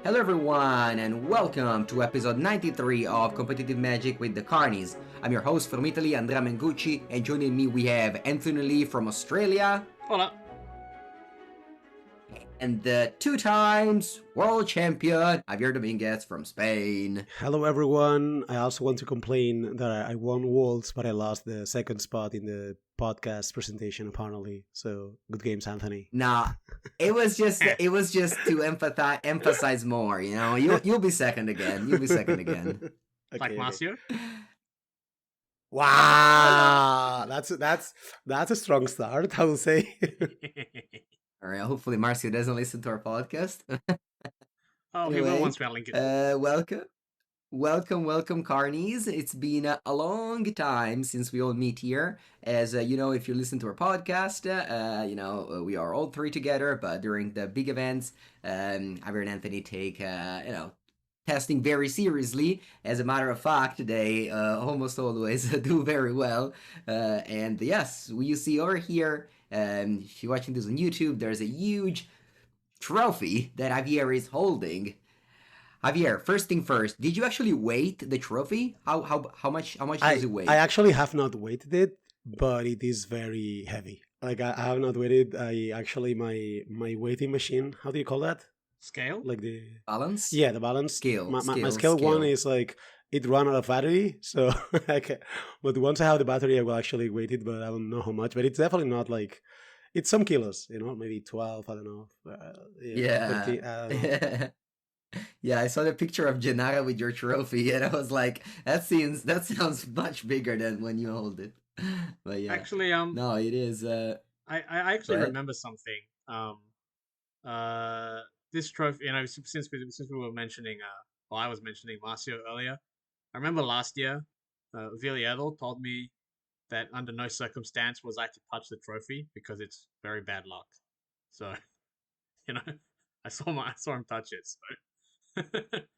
Hello everyone and welcome to episode 93 of Competitive Magic with the Carnies. I'm your host from Italy, Andrea Mengucci, and joining me we have Anthony Lee from Australia. Hola. And the two times world champion, Javier Dominguez from Spain. Hello everyone. I also want to complain that I won Worlds, but I lost the second spot in the podcast presentation apparently. So good games, Anthony. Nah, it was just to emphasize more. You know, you'll be second again. You'll be second again. Like Marcio. Wow, that's a strong start, I will say. All right. Hopefully, Marcio doesn't listen to our podcast. Oh, Anyway, he will once we link it. Welcome, Carnies. It's been a long time since we all meet here. As you know, if you listen to our podcast, we are all three together. But during the big events, Javier and Anthony take testing very seriously. As a matter of fact, they almost always do very well. And yes, you see over here. If you're watching this on YouTube, there's a huge trophy that Javier is holding. Javier, first thing first, did you actually weight the trophy? How much does it weigh? I actually have not weighted it, but it is very heavy. Like I have not weighted. My weighting machine. How do you call that? Scale? Like the balance? Yeah, the balance. Scale. My scale one is like it ran out of battery, so but once I have the battery, I will actually weight it, but I don't know how much. But it's definitely not like it's some kilos, maybe 12. I don't know. 13, I don't know. Yeah, I saw the picture of Gennaro with your trophy, and I was like, that sounds much bigger than when you hold it. But yeah, Actually, no, it is. I actually Right. remember something. This trophy, since we were mentioning, I was mentioning Marcio earlier. I remember last year, VEEDEO told me that under no circumstance was I to touch the trophy because it's very bad luck. So, I saw him touch it. So.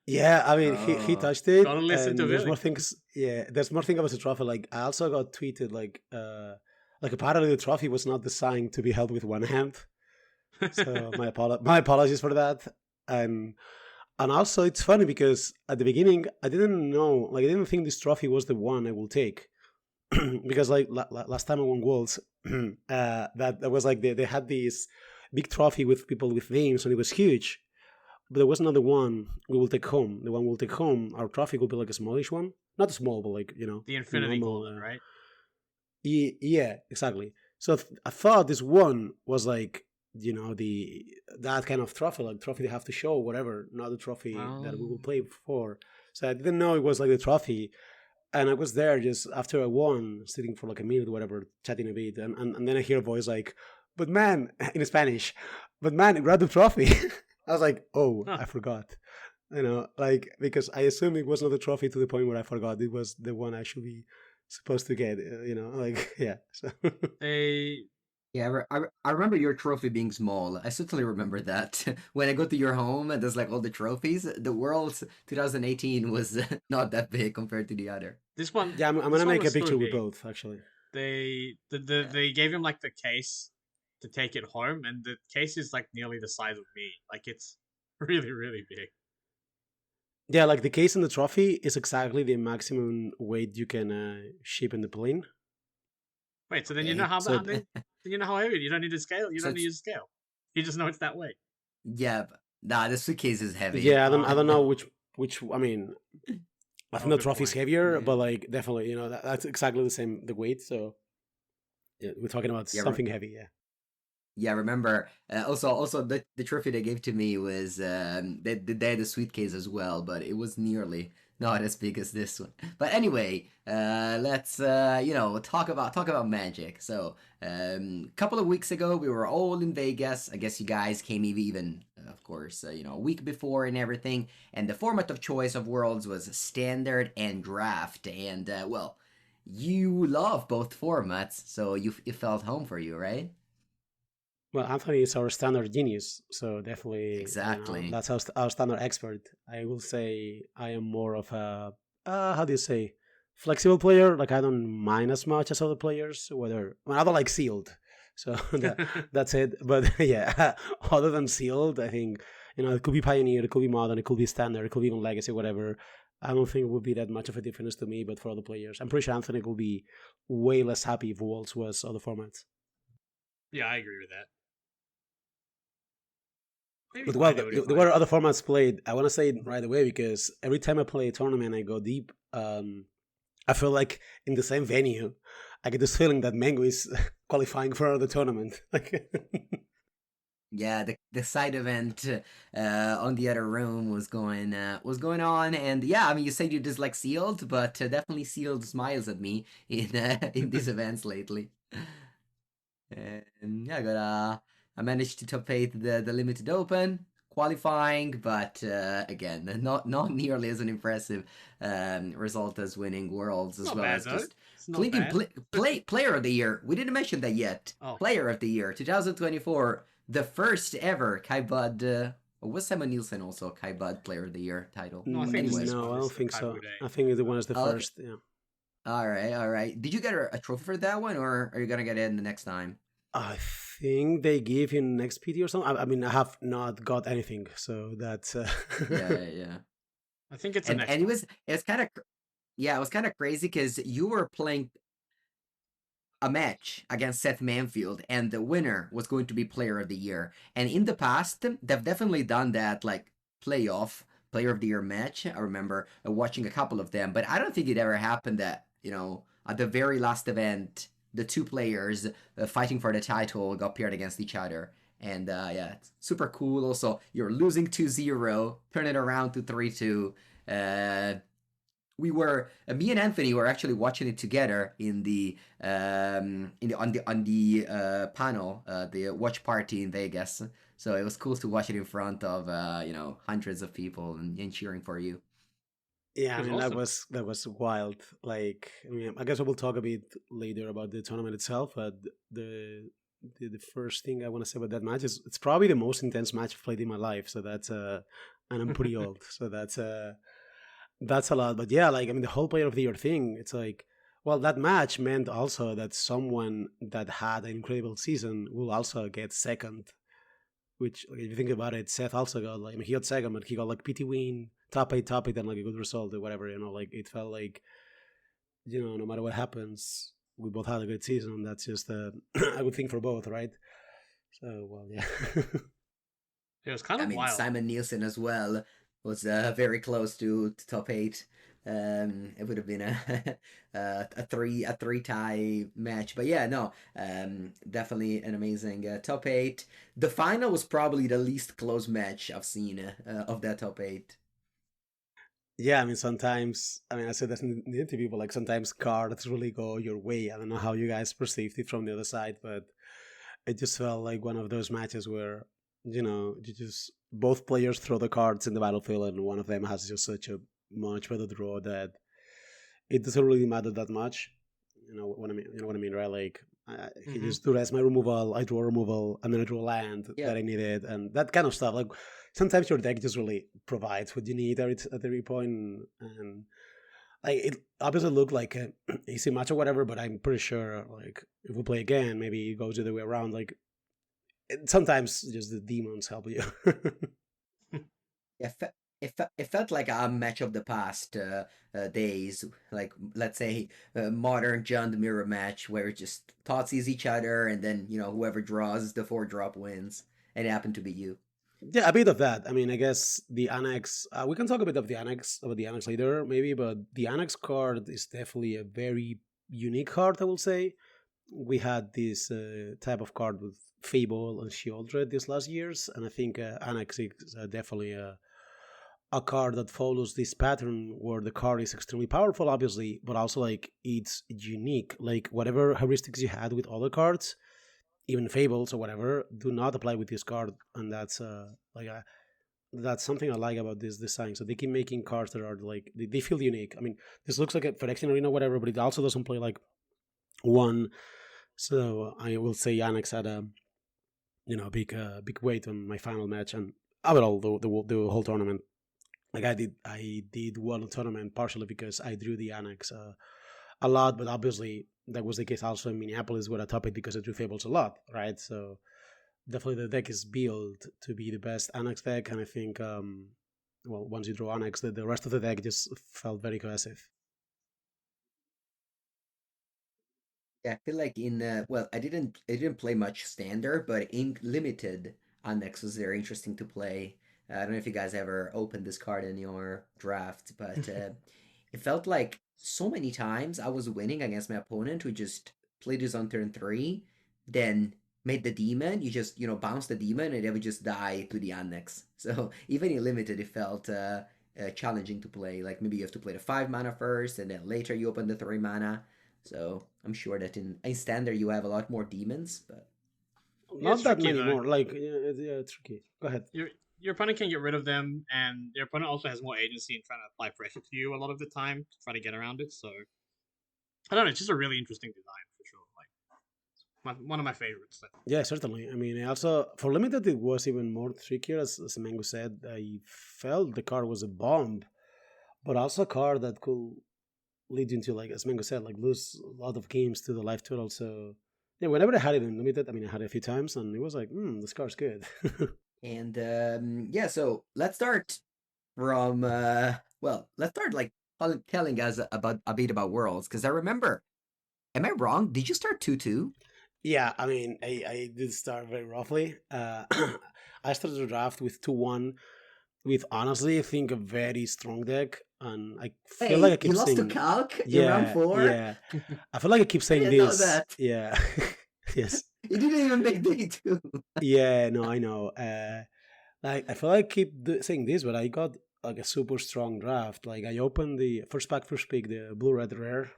Yeah, I mean, he Oh. touched it. Gotta listen And to there's Billy. more things. Yeah, there's more thing about the trophy. Like I also got tweeted like apparently the trophy was not designed to be held with one hand. So my apologies for that. And also it's funny because at the beginning I didn't know, like I didn't think this trophy was the one I will take because like last time I won Worlds, that was like they had this big trophy with people with names and it was huge. But there was another one we will take home. The one we'll take home, our trophy will be like a smallish one. Not small, but like, The Infinity normal, Golden, right? Yeah, exactly. So I thought this one was like, that kind of trophy, like trophy they have to show, whatever, not the trophy that we will play for. So I didn't know it was like the trophy. And I was there just after I won, sitting for like a minute, whatever, chatting a bit. And then I hear a voice like, but man, in Spanish, but man, grab the trophy. I was like, oh, Huh. I forgot. Because I assumed it was not a trophy to the point where I forgot it was the one I should be supposed to get, yeah. So. Yeah, I remember your trophy being small. I certainly remember that. When I go to your home and there's like all the trophies, the World's 2018 was not that big compared to the other. This one. Yeah, I'm this gonna one make a was so picture with big. both, actually. They gave him like the case to take it home, and the case is like nearly the size of me. Like it's really, really big. Yeah, like the case and the trophy is exactly the maximum weight you can ship in the plane. Wait, so then Okay, you know how so- then you know how heavy. You don't need a scale. You So don't need a it's- scale. You just know it's that weight. Yeah, nah, the suitcase is heavy. Yeah, I don't know which. I mean, I think the good trophy's point. heavier, Yeah. but like definitely, that's exactly the weight. So yeah, we're talking about Yeah, something heavy. Yeah. Yeah, I remember. Also, the trophy they gave to me was they had a suitcase as well, but it was nearly not as big as this one. But anyway, let's talk about Magic. So, a couple of weeks ago, we were all in Vegas. I guess you guys came even of course, a week before and everything. And the format of choice of Worlds was standard and draft. And you love both formats, so it felt home for you, right? Well, Anthony is our standard genius, so definitely Exactly. that's our standard expert. I will say I am more of a how do you say flexible player. Like I don't mind as much as other players. I don't like sealed, So that's it. But yeah, other than sealed, I think it could be Pioneer, it could be Modern, it could be Standard, it could be even Legacy, whatever. I don't think it would be that much of a difference to me, but for other players, I'm pretty sure Anthony will be way less happy if Worlds was other formats. Yeah, I agree with that. Maybe But well, fine. It would be there fine. were other formats played. I want to say it right away because every time I play a tournament, I go deep. I feel like in the same venue, I get this feeling that Mengu is qualifying for another tournament. Like, Yeah, the side event on the other room was going on, and yeah, I mean, you said you dislike Sealed, but definitely Sealed smiles at me in in these events lately. And yeah, I managed to top eight the limited open qualifying, but again, not nearly as an impressive result as winning worlds, It's as not well bad as though. just It's not clinking bad. player of the year. We didn't mention that yet. Oh, Player of the year, 2024, the first ever Kai Bud. Was Simon Nielsen also Kai Bud Player of the Year title? no, I think Anyway, this no, I one don't is think Kai so. Bude. I think the one is the okay. first. Yeah. All right, all right. Did you get a trophy for that one, or are you gonna get it in the next time? I think they give you next PT or something. I mean, I have not got anything, so that's. Yeah, yeah. I think it's the next And one. it was kind of yeah, it was kind of crazy because you were playing a match against Seth Manfield, and the winner was going to be Player of the Year. And in the past, they've definitely done that, like playoff Player of the Year match. I remember watching a couple of them, but I don't think it ever happened that at the very last event, the two players fighting for the title got paired against each other. And yeah, it's super cool. Also, you're losing 2-0, turn it around to 3-2. We were me and Anthony were actually watching it together in the on the panel, the watch party in Vegas. So it was cool to watch it in front of hundreds of people and cheering for you. Yeah, It I was mean awesome. that was wild. Like, I mean, I guess I will talk a bit later about the tournament itself. But the first thing I want to say about that match is it's probably the most intense match I've played in my life. So that's and I'm pretty old, so that's a lot. But yeah, like I mean, the whole Player of the Year thing. It's like, well, that match meant also that someone that had an incredible season will also get second. Which, like, if you think about it, Seth also got like, I mean, he got second, but he got like PT win, top eight, and like a good result or whatever. Like it felt like no matter what happens, we both had a good season. That's just a good thing for both, right? So well, yeah. It was kind I of mean, wild. Simon Nielsen as well was very close to top eight. It would have been a three tie match, but yeah, no, definitely an amazing top eight. The final was probably the least close match I've seen of that top eight. Yeah, I mean, sometimes, I mean, I said that in the interview, but like sometimes cards really go your way. I don't know how you guys perceived it from the other side, but it just felt like one of those matches where, you just both players throw the cards in the battlefield and one of them has just such a much better draw that it doesn't really matter that much. You know what I mean? You know what I mean, right? Like, he Hmm. just do that's my removal, I draw a removal, and then I draw a land Yeah, that I needed, and that kind of stuff. Like, sometimes your deck just really provides what you need at every point, and like it obviously looked like a easy match or whatever. But I'm pretty sure, like, if we play again, maybe it goes the other way around. Like, sometimes just the demons help you. yeah, it felt like a match of the past days, like let's say modern John the Mirror match where it just Totsies each other, and then whoever draws the 4-drop wins, and it happened to be you. Yeah, a bit of that. I mean, I guess the annex. We can talk a bit of the annex about the annex later, maybe. But the annex card is definitely a very unique card. I will say we had this type of card with Fable and Shieldred these last years, and I think annex is definitely a card that follows this pattern where the card is extremely powerful, obviously, but also like it's unique. Like whatever heuristics you had with other cards, even fables or whatever, do not apply with this card, and that's something I like about this design. So they keep making cards that are like they feel unique. I mean, this looks like a Phyrexian Arena or whatever, but it also doesn't play like one. So I will say Yannick's had a big weight on my final match and overall the whole tournament. Like I did well in the tournament partially because I drew the annex a lot, but obviously that was the case also in Minneapolis, where I top it because I drew fables a lot, right? So definitely the deck is built to be the best Annex deck, and I think well, once you draw Annex, the rest of the deck just felt very cohesive. Yeah, I feel like in well, I didn't play much standard, but in limited, Onyx was very interesting to play. I don't know if you guys ever opened this card in your draft, but it felt like so many times I was winning against my opponent who just played this on turn three, then made the demon. You just bounce the demon and they would just die to the Onyx. So even in limited, it felt challenging to play. Like maybe you have to play the 5 mana first, and then later you open the 3 mana. So I'm sure that in standard you have a lot more demons, but Yeah, it's Not that tricky many though. more. Like, yeah, it's tricky. Go ahead. Your opponent can get rid of them, and your opponent also has more agency in trying to apply pressure to you a lot of the time to try to get around it. So I don't know. It's just a really interesting design for sure. Like one of my favorites. Yeah, certainly. I mean, also for limited, it was even more trickier. As Mengu said, I felt the card was a bomb, but also a card that could lead you into, like as Mengu said, like lose a lot of games to the life total. So yeah, whenever I had it in limited, I mean, I had it a few times, and it was like, this card's good. and yeah, so let's start from well, let's start like telling us about a bit about worlds because I remember. Am I wrong? Did you start 2-2? Yeah, I mean, I did start very roughly. I started the draft with 2-1, with honestly, I think a very strong deck, and I feel like I Hey, you keep lost to saying, Calc in round yeah, 4? yeah. I feel like I keep I saying didn't know this, that. yeah, yes, You didn't even make day 2. yeah. No, I know. Like I feel like I keep saying this, but I got like a super strong draft. Like I opened the first pack, first pick, the blue red rare,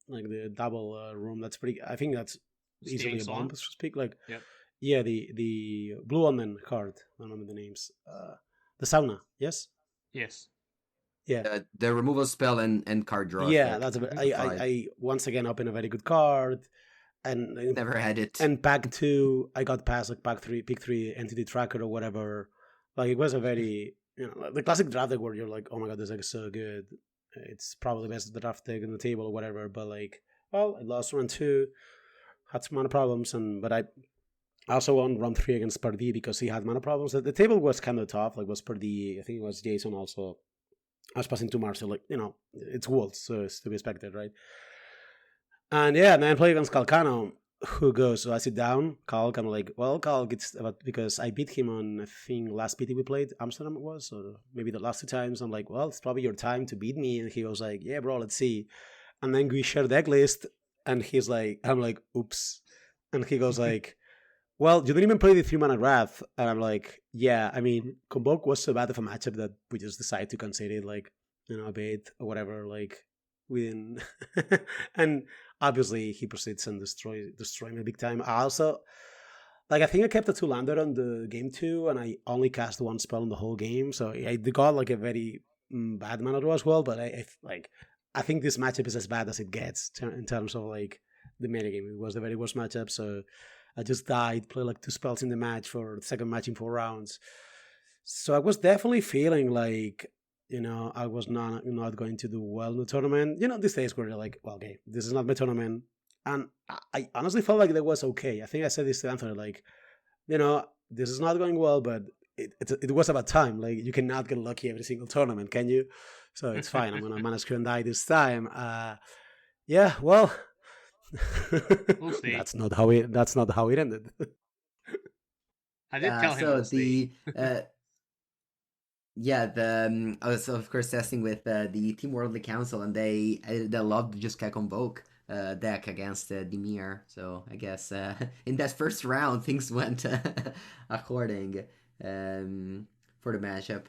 like the double room. That's pretty. I think that's Stealing easily a bomb, Song. so to speak. Like, Yep. yeah, the blue omen card. I don't remember the names. The sauna. Yes. Yes. Yeah. The removal spell and card draw Yeah, effect that's a bit. Hmm. for I 5. I once again open a very good card, and Never had it. and pack two I got past like pack three, pick three, entity tracker or whatever. Like it was a very like, the classic draft deck where you're like, oh my god, this deck is so good. It's probably the best draft deck on the table or whatever. But like, well, I lost round two, had some mana problems, and but I also won round three against Pardee because he had mana problems. The table was kind of tough. Like was Pardee, I think it was Jason also. I was passing to Marcel, like it's Wolves, so it's to be expected, right? And yeah, and then I play against Calcano, who goes, so I sit down, Calc, I'm like, well, Calc, it's about, because I beat him on, I think, last PT we played, Amsterdam it was, or maybe the last 2 times. I'm like, well, it's probably your time to beat me. And he was like, yeah, bro, let's see. And then we share deck list, and he's like, I'm like, oops. And he goes like, well, you didn't even play the 3 mana Wrath. And I'm like, yeah, I mean, Convoke was so bad of a matchup that we just decided to concede it, like, a bit or whatever, like, within. And obviously, he proceeds and destroy me big time. I also, like, I think I kept a 2-lander on the game 2, and I only cast 1 spell in the whole game. So I got, like, a very bad mana draw as well. But I think this matchup is as bad as it gets in terms of, like, the metagame. It was the very worst matchup, so I just died, played like 2 spells in the match for the second match in 4 rounds. So I was definitely feeling like, I was not going to do well in the tournament. These days where you're like, well, okay, this is not my tournament. And I honestly felt like that was okay. I think I said this to Anthony, like, this is not going well, but it was about time. Like, you cannot get lucky every single tournament, can you? So it's fine. I'm going to manage to die this time. Yeah, well, We'll see. that's not how it ended. I did tell him So we'll see. the yeah, I was of course testing with the Team Worldly Council, and they loved just Convoke deck against Dimir. So I guess in that first round things went according for the matchup.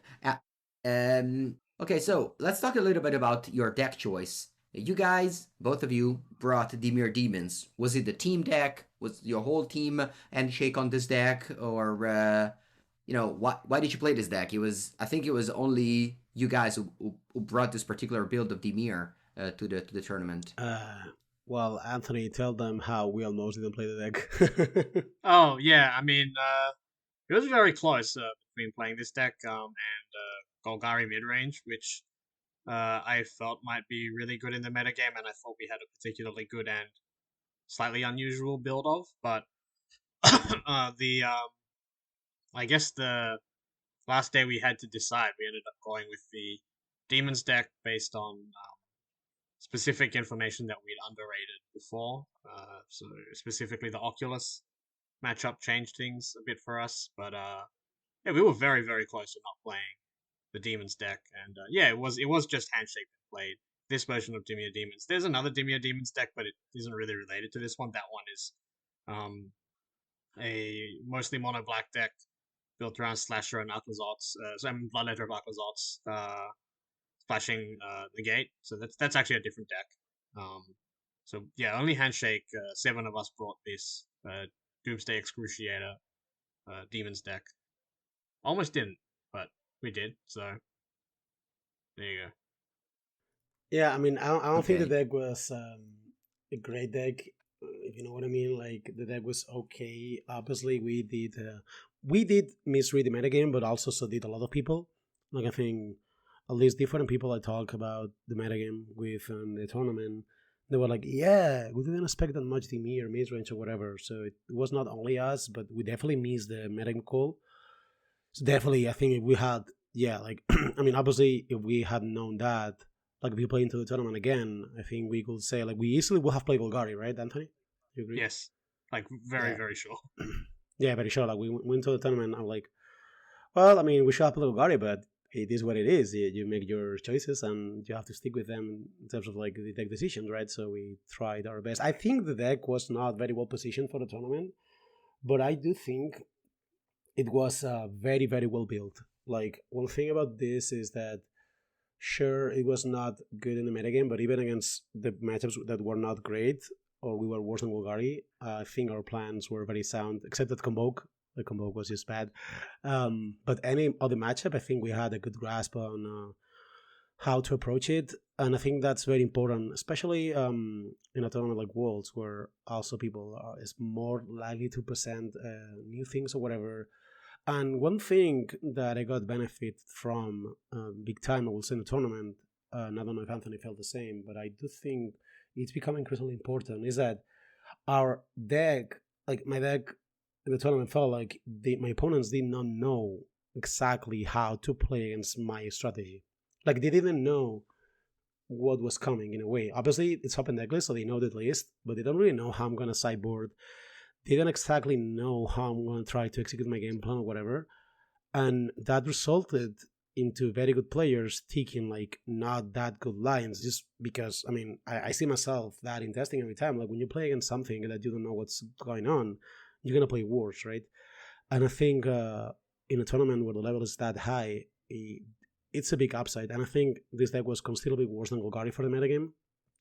Okay, so let's talk a little bit about your deck choice. You guys, both of you, brought Dimir Demons. Was it the team deck? Was your whole team handshake on this deck, or why did you play this deck? I think it was only you guys who brought this particular build of Dimir to the tournament. Well, Anthony, tell them how we almost didn't play the deck. Oh yeah, I mean, it was very close between playing this deck and Golgari midrange, which I felt might be really good in the metagame, and I thought we had a particularly good end slightly unusual build of, but the I guess the last day we had to decide, we ended up going with the demons deck based on specific information that we'd underrated before. So specifically, the Oculus matchup changed things a bit for us, but yeah, we were very very close to not playing the demons deck, and yeah, it was just handshake that played this version of Dimir Demons. There's another Dimir Demons deck, but it isn't really related to this one. That one is um, a mostly mono black deck built around Slasher and Aquazots, Bloodletter of Aquazots, splashing Negate. So that's actually a different deck. Um, so yeah, only handshake. 7 of us brought this Doomsday Excruciator Demons deck. Almost didn't, but we did. So there you go. Yeah, I mean, I don't think the Okay. deck was a great deck, if you know what I mean. Like the deck was okay. Obviously, we did misread the metagame, but also so did a lot of people. Like I think at least different people I talk about the metagame with the tournament, they were like, "Yeah, we didn't expect that much DME or mid range or whatever." So it was not only us, but we definitely missed the metagame call. So definitely, I think if we had, yeah, like, I mean, obviously, if we had known that, like, if we play into the tournament again, I think we could say, like, we easily would have played Bulgari, right, Anthony? You agree? Yes, like very Yeah. very sure. Yeah, very sure. Like, we went to the tournament, I'm like, well, I mean, we should have played Bulgari, but it is what it is. You make your choices and you have to stick with them in terms of, like, the deck decisions, right? So we tried our best. I think the deck was not very well positioned for the tournament, but I do think it was very, very well built. Like, one thing about this is that sure, it was not good in the metagame, but even against the matchups that were not great, or we were worse than Bulgari, I think our plans were very sound, except that Convoke. The Convoke was just bad. But any other matchup, I think we had a good grasp on how to approach it. And I think that's very important, especially in a tournament like Worlds, where also people is more likely to present new things or whatever. And one thing that I got benefit from big time, I will say, in the tournament, and I don't know if Anthony felt the same, but I do think it's becoming increasingly important, is that our deck, like my deck in the tournament, felt like my opponents did not know exactly how to play against my strategy. Like they didn't know what was coming in a way. Obviously, it's open decklist, so they know the list, but they don't really know how I'm gonna sideboard. They don't exactly know how I'm gonna try to execute my game plan or whatever, and that resulted into very good players taking like not that good lines just because I see myself that in testing every time. Like when you play against something that you don't know what's going on, you're gonna play worse, right? And I think in a tournament where the level is that high, it's a big upside. And I think this deck was considerably worse than Golgari for the metagame.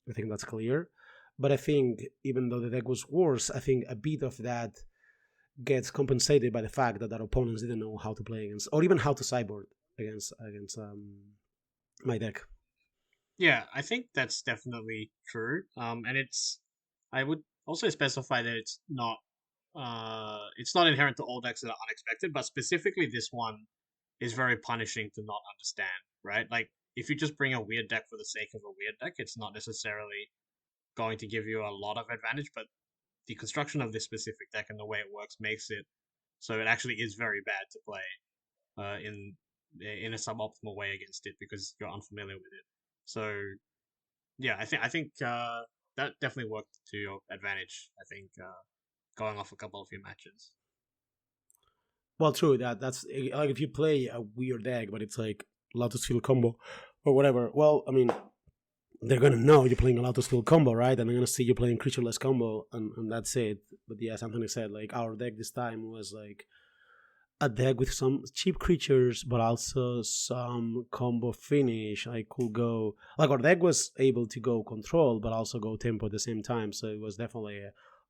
I think that's clear. But I think even though the deck was worse, I think a bit of that gets compensated by the fact that our opponents didn't know how to play against, or even how to sideboard against my deck. Yeah, I think that's definitely true. And I would also specify that it's not inherent to all decks that are unexpected, but specifically this one is very punishing to not understand, right? Like if you just bring a weird deck for the sake of a weird deck, it's not necessarily going to give you a lot of advantage, but the construction of this specific deck and the way it works makes it so it actually is very bad to play in a suboptimal way against it because you're unfamiliar with it. So yeah, I think that definitely worked to your advantage. I think going off a couple of your matches. Well, true. That's like if you play a weird deck, but it's like Lotus Field combo or whatever. Well, they're gonna know you're playing a Lotus Field combo, right? And they're gonna see you playing creatureless combo, and that's it. But yes, Anthony said like our deck this time was like a deck with some cheap creatures, but also some combo finish. I could go like our deck was able to go control, but also go tempo at the same time. So it was definitely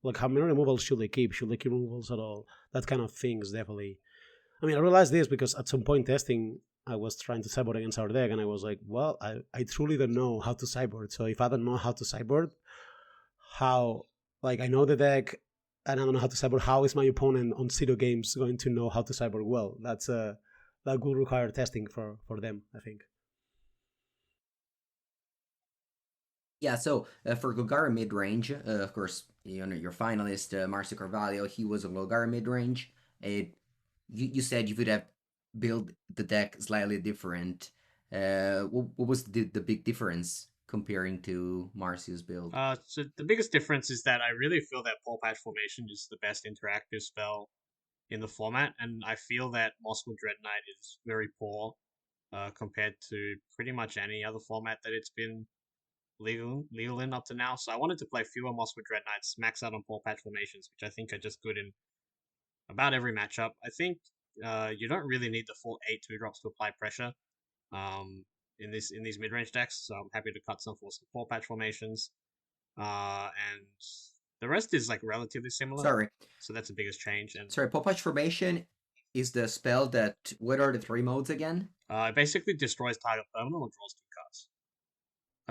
like how many removals should they keep? Should they keep removals at all? That kind of things definitely. I realized this because at some point testing, I was trying to sideboard against our deck, and I was like, well, I truly don't know how to sideboard. So if I don't know how to sideboard, how like I know the deck and I don't know how to sideboard, how is my opponent on zero games going to know how to sideboard well? That will require testing for them, I think. Yeah, so for Golgari mid range, of course, you know your finalist Marcio Carvalho, he was a Golgari mid range. You said you would have built the deck slightly different. What was the big difference comparing to Marcio's build? So the biggest difference is that I really feel that Paw Patch Formation is the best interactive spell in the format, and I feel that Moscow Dread Knight is very poor compared to pretty much any other format that it's been legal in up to now. So I wanted to play fewer Moscow Dread Knights, max out on Paw Patch Formations, which I think are just good in about every matchup. I think you don't really need the full 8 2-drops to apply pressure in these mid range decks. So I'm happy to cut some for some Paw Patch Formations. And the rest is like relatively similar. Sorry, So that's the biggest change. And Popatch Formation is the spell that. What are the 3 modes again? it basically destroys target permanent or draws 2 cards.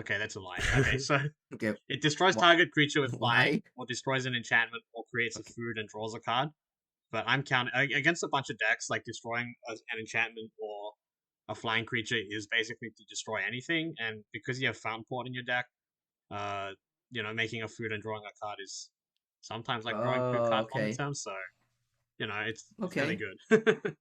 Okay, that's a lie. Okay, so Okay, it destroys target creature with flying, why? or destroys an enchantment, or creates a Okay. food and draws a card. But I'm counting against a bunch of decks, like destroying an enchantment or a flying creature is basically to destroy anything. And because you have Fountain Port in your deck, uh, making a food and drawing a card is sometimes like drawing 2 cards on the Okay. turn. So it's really Okay. good.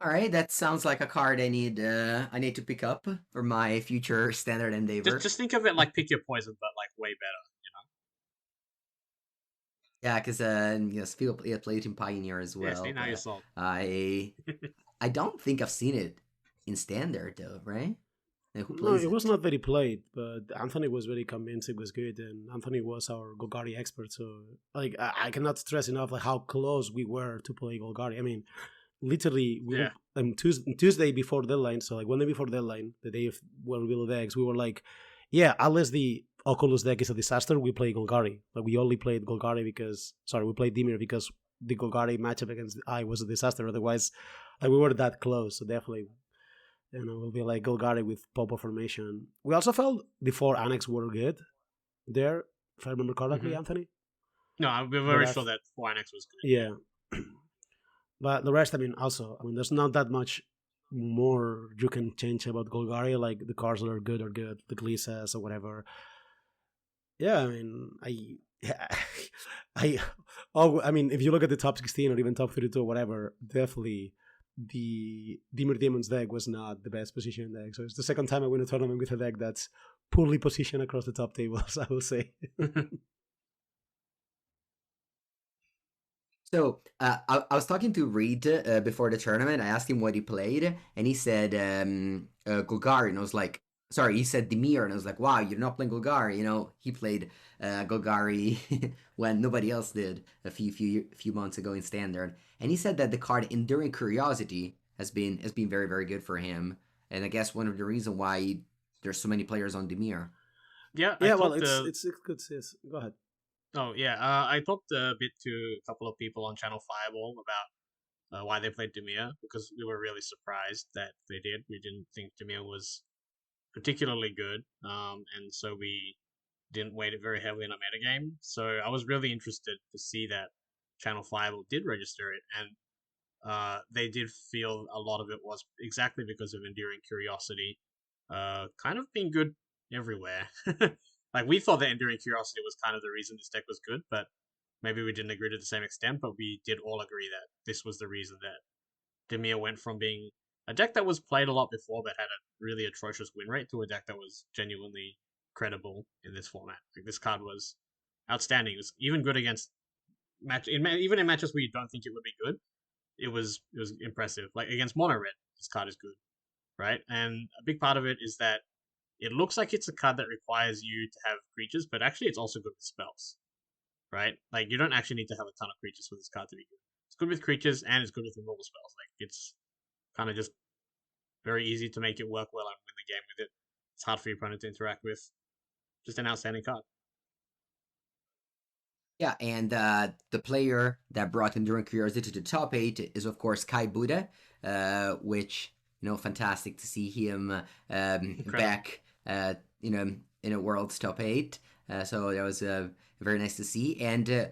All right, that sounds like a card I need to pick up for my future standard just endeavor. just think of it like pick your poison, but like way better. Yeah, because yes, people played in Pioneer as Yeah, see well, now you're but sold. I don't think I've seen it in standard though, right? And who No, plays it was it? not very played, but Anthony was very convinced it was good, and Anthony was our Golgari expert. So, like, I cannot stress enough like how close we were to play Golgari. I mean, literally, we Yeah. were Tuesday before deadline. So, like, one day before deadline, the day of when we build decks, we were like, yeah, unless the Oculus deck is a disaster, we play Golgari. Like, we only played Golgari we played Dimir because the Golgari matchup against the Eye was a disaster. Otherwise, like, we were that close. So definitely, we'll be like Golgari with Popo formation. We also felt the 4 Annex were good there, if I remember correctly, Hmm. Anthony. No, we're But very sure that 4NX was good. yeah, but the rest, there's not that much more you can change about Golgari. Like the cards that are good, the Glisas or whatever. Yeah, if you look at the top 16 or even top 32 or whatever, definitely the Dimir Demons deck was not the best position deck. So it's the second time I win a tournament with a deck that's poorly positioned across the top tables, I will say. So I was talking to Reed before the tournament. I asked him what he played, and he said Golgari, and I was like, sorry, he said Demir, and I was like, wow, you're not playing Golgari. You know, he played Golgari when nobody else did a few months ago in Standard, and he said that the card Enduring Curiosity has been very very good for him, and I guess one of the reasons why there's so many players on Demir. Yeah, I Yeah, well, talked it's good. Yes, go ahead. Oh yeah, I talked a bit to a couple of people on Channel Fireball about why they played Demir because we were really surprised that they did. We didn't think Demir was particularly good, and so we didn't weight it very heavily in our metagame. So I was really interested to see that Channel Fireball did register it, and they did feel a lot of it was exactly because of Enduring Curiosity, kind of being good everywhere. Like we thought that Enduring Curiosity was kind of the reason this deck was good, but maybe we didn't agree to the same extent. But we did all agree that this was the reason that Demir went from being a deck that was played a lot before but had a really atrocious win rate to a deck that was genuinely credible in this format. Like this card was outstanding. It was even good against even in matches where you don't think it would be good. It was impressive. Like against mono red, this card is good, right? And a big part of it is that it looks like it's a card that requires you to have creatures, but actually it's also good with spells, right? Like you don't actually need to have a ton of creatures for this card to be good. It's good with creatures and it's good with removal spells. Like it's kind of just very easy to make it work well and win the game with it. It's hard for your opponent to interact with. Just an outstanding card. Yeah, and the player that brought Enduring Curiosity to the top 8 is, of course, Kai Buddha, which, fantastic to see him Incredible. back, in a world's top 8. So that was very nice to see. And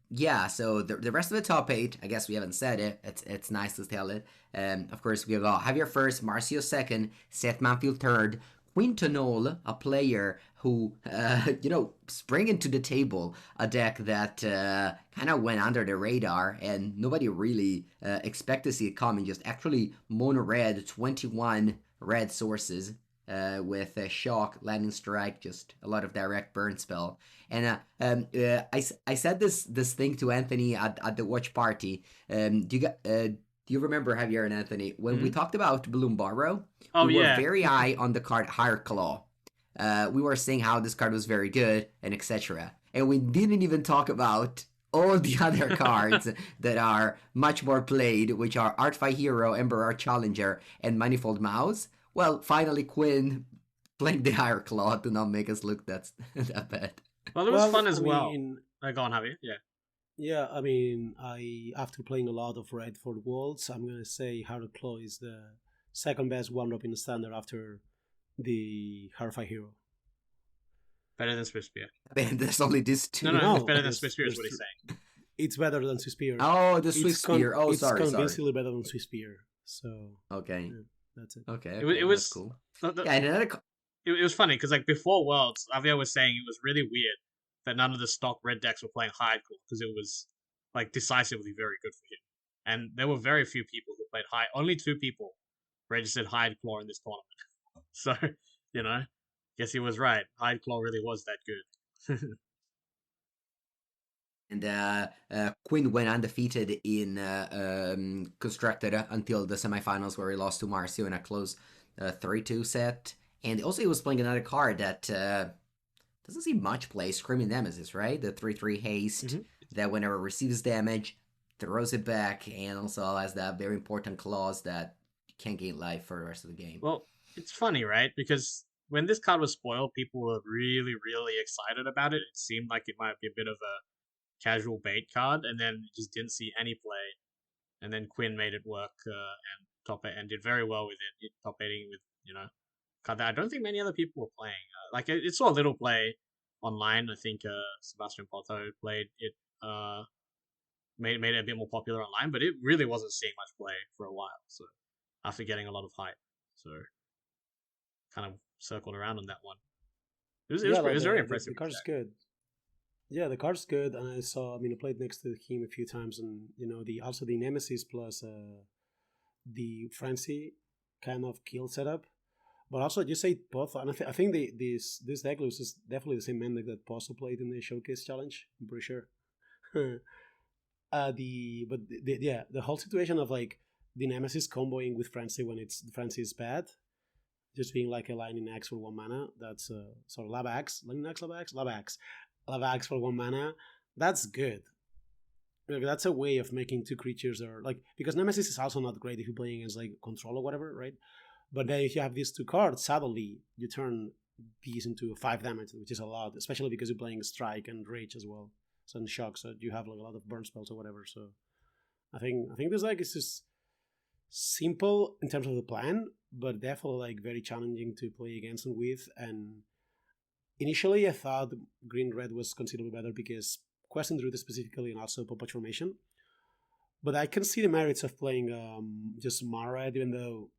yeah, so the rest of the top 8, I guess we haven't said it. It's nice to tell it. Of course, we got Javier first, Marcio second, Seth Manfield third, Quintonol, a player who, sprang into the table, a deck that kind of went under the radar and nobody really expected to see it coming. Just actually mono red, 21 red sources with Shock, Lightning Strike, just a lot of direct burn spell. And I said this thing to Anthony at the watch party. Do you remember, Javier and Anthony, when we Hmm. talked about Bloom Borrow? Oh We were yeah. very high on the card Higher Claw. We were saying how this card was very good and etc. And we didn't even talk about all the other cards that are much more played, which are Artfi Hero, Emperor Challenger, and Manifold Mouse. Well, finally, Quinn playing the Higher Claw to not make us look that bad. Well, it was Well, fun I as well. mean, Go on, Javier. Yeah. yeah, I mean, I after playing a lot of Red for Worlds, I'm gonna say Hard Claw is the second best one drop in the standard after the Hardfire Hero. Better than Swift Spear. I mean, there's only these No, two. no, it's No, better than Swift Spear is what he's saying. it's better than Swiss Spear. Oh, the Swift Spear. Oh, It's sorry. convincingly better than Swiss Spear. So Okay. yeah, that's it. Okay. It That's was cool. the, Yeah, and another. it was funny because like before Worlds, Javier was saying it was really weird that none of the stock red decks were playing Hardcore because it was like decisively very good for him. And there were very few people who played high. Only two people registered Hardcore in this tournament. So, guess he was right. Hardcore really was that good. And Quinn went undefeated in Constructed until the semifinals where he lost to Marcio in a close 3-2 set. And also he was playing another card that doesn't see much play, Screaming Nemesis, right? The 3-3 haste that whenever it receives damage, throws it back, and also has that very important clause that you can't gain life for the rest of the game. Well, it's funny, right? Because when this card was spoiled, people were really, really excited about it. It seemed like it might be a bit of a casual bait card, and then just didn't see any play. And then Quinn made it work and did very well with it, top eighting with card that I don't think many other people were playing. Like it saw a little play online. I think Sebastian Porto played it, made it a bit more popular online, but it really wasn't seeing much play for a while. So after getting a lot of hype, so kind of circled around on that one. Yeah, It like was very the impressive. card's good. Yeah, the card's good, and I mean, I played next to him a few times, and the Nemesis plus the Frenzy kind of kill setup. But also, you say both, and I think this deck list is definitely the same main deck that Pozo played in the Showcase Challenge. I'm pretty sure. The whole situation of like the Nemesis comboing with Frenzy when Frenzy is bad, just being like a Lightning Axe for 1 mana. That's sorry, Lava Axe, Lightning Axe, Lava Axe for 1 mana. That's good. Like, that's a way of making two creatures, or like, because Nemesis is also not great if you're playing against like Control or whatever, right? But then if you have these two cards, suddenly you turn these into 5 damage, which is a lot, especially because you're playing Strike and Rage as well. So and Shock, so you have like a lot of burn spells or whatever. So I think this deck is just simple in terms of the plan, but definitely like very challenging to play against and with. And initially I thought Green Red was considerably better because Quest and Druid specifically, and also Pop Formation. But I can see the merits of playing just Mara, even though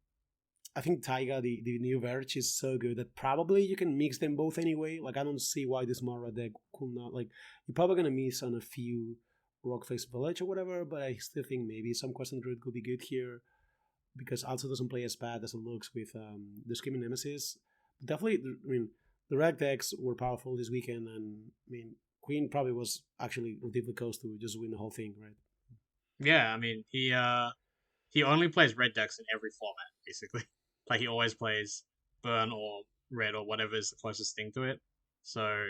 I think Taiga, the new Verge, is so good that probably you can mix them both anyway. Like, I don't see why this Mara deck could not. Like, you're probably going to miss on a few Rockface Village or whatever, but I still think maybe some Quest and Druid could be good here because also doesn't play as bad as it looks with the Screaming Nemesis. But definitely, I mean, the reg decks were powerful this weekend, and I mean, Queen probably was actually relatively close to just win the whole thing, right? Yeah, I mean he only plays red decks in every format basically. Like he always plays burn or red or whatever is the closest thing to it. So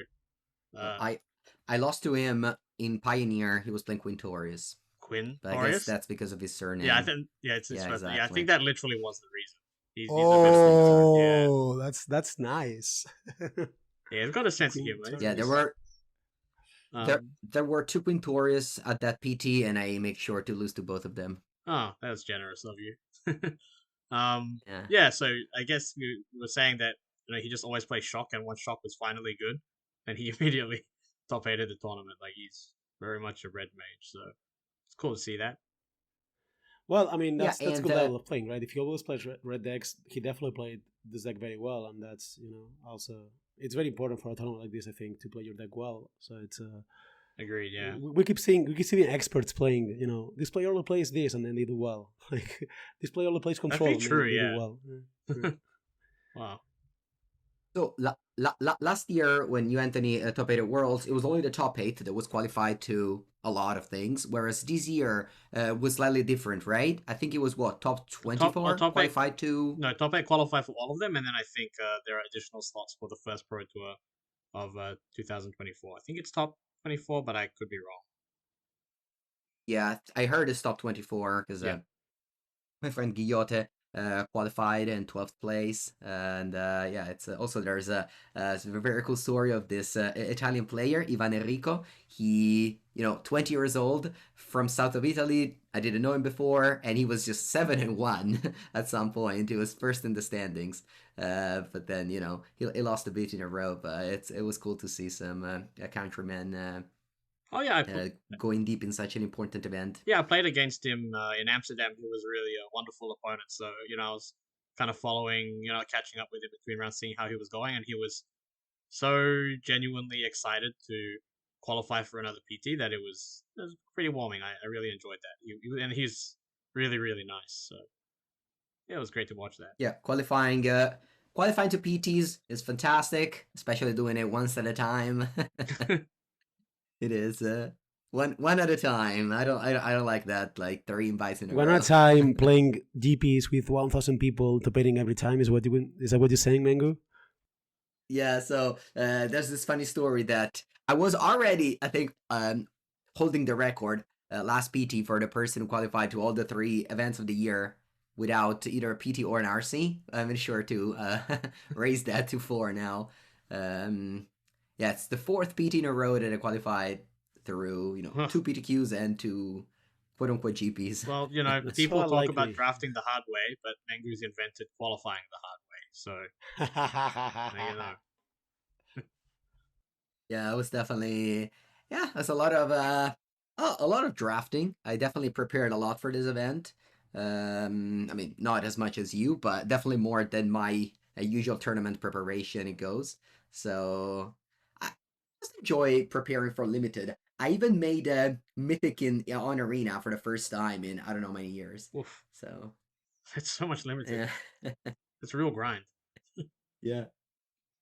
I lost to him in Pioneer. He was playing Quintorius. Quinn, But I guess that's because of his surname. Yeah, I think it's Yeah, exactly. exactly. I think that literally was the reason. He's Oh, that's nice. Yeah, he's got a sense of humor. Yeah, there were 2 Quintorius at that PT, and I make sure to lose to both of them. Oh, that's generous of you. Yeah. Yeah. So I guess you were saying that he just always plays Shock, and once Shock was finally good, and he immediately top 8 the tournament. Like he's very much a red mage, so it's cool to see that. Well, I mean, Yeah, that's a and good level of playing, right? If he always plays red decks, he definitely played this deck very well, and that's also it's very important for a tournament like this, I think, to play your deck well. So it's Agreed. Yeah. we keep seeing experts playing. This player only plays this, and then they do well. Like this player only plays That'd control, be and true. they do Yeah. well. Yeah. Wow. so last year when you Anthony top eight at Worlds, it was only the top eight that was qualified to a lot of things, whereas this year was slightly different, right? I think it was what top Top eight. qualified to. No, top eight qualify for all of them, and then I think there are additional slots for the first Pro Tour of 2024. I think it's top 24, but I could be wrong. Yeah, I heard it's top 24 because Yeah. my friend Guillote qualified in 12th place, and yeah, it's also there's a very cool story of this Italian player Ivan Enrico. He 20 years old from south of Italy. I didn't know him before, and he was just 7-1 at some point. He was first in the standings, but then he lost a bit in a row. But it was cool to see some countrymen Oh yeah, going deep in such an important event. I played against him in Amsterdam. He was really a wonderful opponent. So I was kind of following, catching up with him between rounds, seeing how he was going, and he was so genuinely excited to qualify for another PT that it was pretty warming. I really enjoyed that. And he's really really nice. So yeah, it was great to watch that. Yeah, qualifying to PTs is fantastic, especially doing it once at a time. It is one at a time. I don't like that, like 3 invites in a One row. at a time, playing GPs with 1,000 people debating every time is that what you're saying, Mengu? Yeah, so there's this funny story that I was already, I think, holding the record last PT for the person who qualified to all the 3 events of the year without either a PT or an RC. I'm sure to raise that to 4 now. Yeah, it's the 4th PT in a row that I qualified through, 2 PTQs and 2 quote-unquote GPs. Well, people talk about drafting the hard way, but Mengu's invented qualifying the hard way. So, Yeah, it was definitely there's a lot of drafting. I definitely prepared a lot for this event. I mean, not as much as you, but definitely more than my usual tournament preparation it goes. So I just enjoy preparing for limited. I even made a mythic on arena for the first time in I don't know how many years. oof. So It's so much limited. yeah. It's a real grind. Yeah.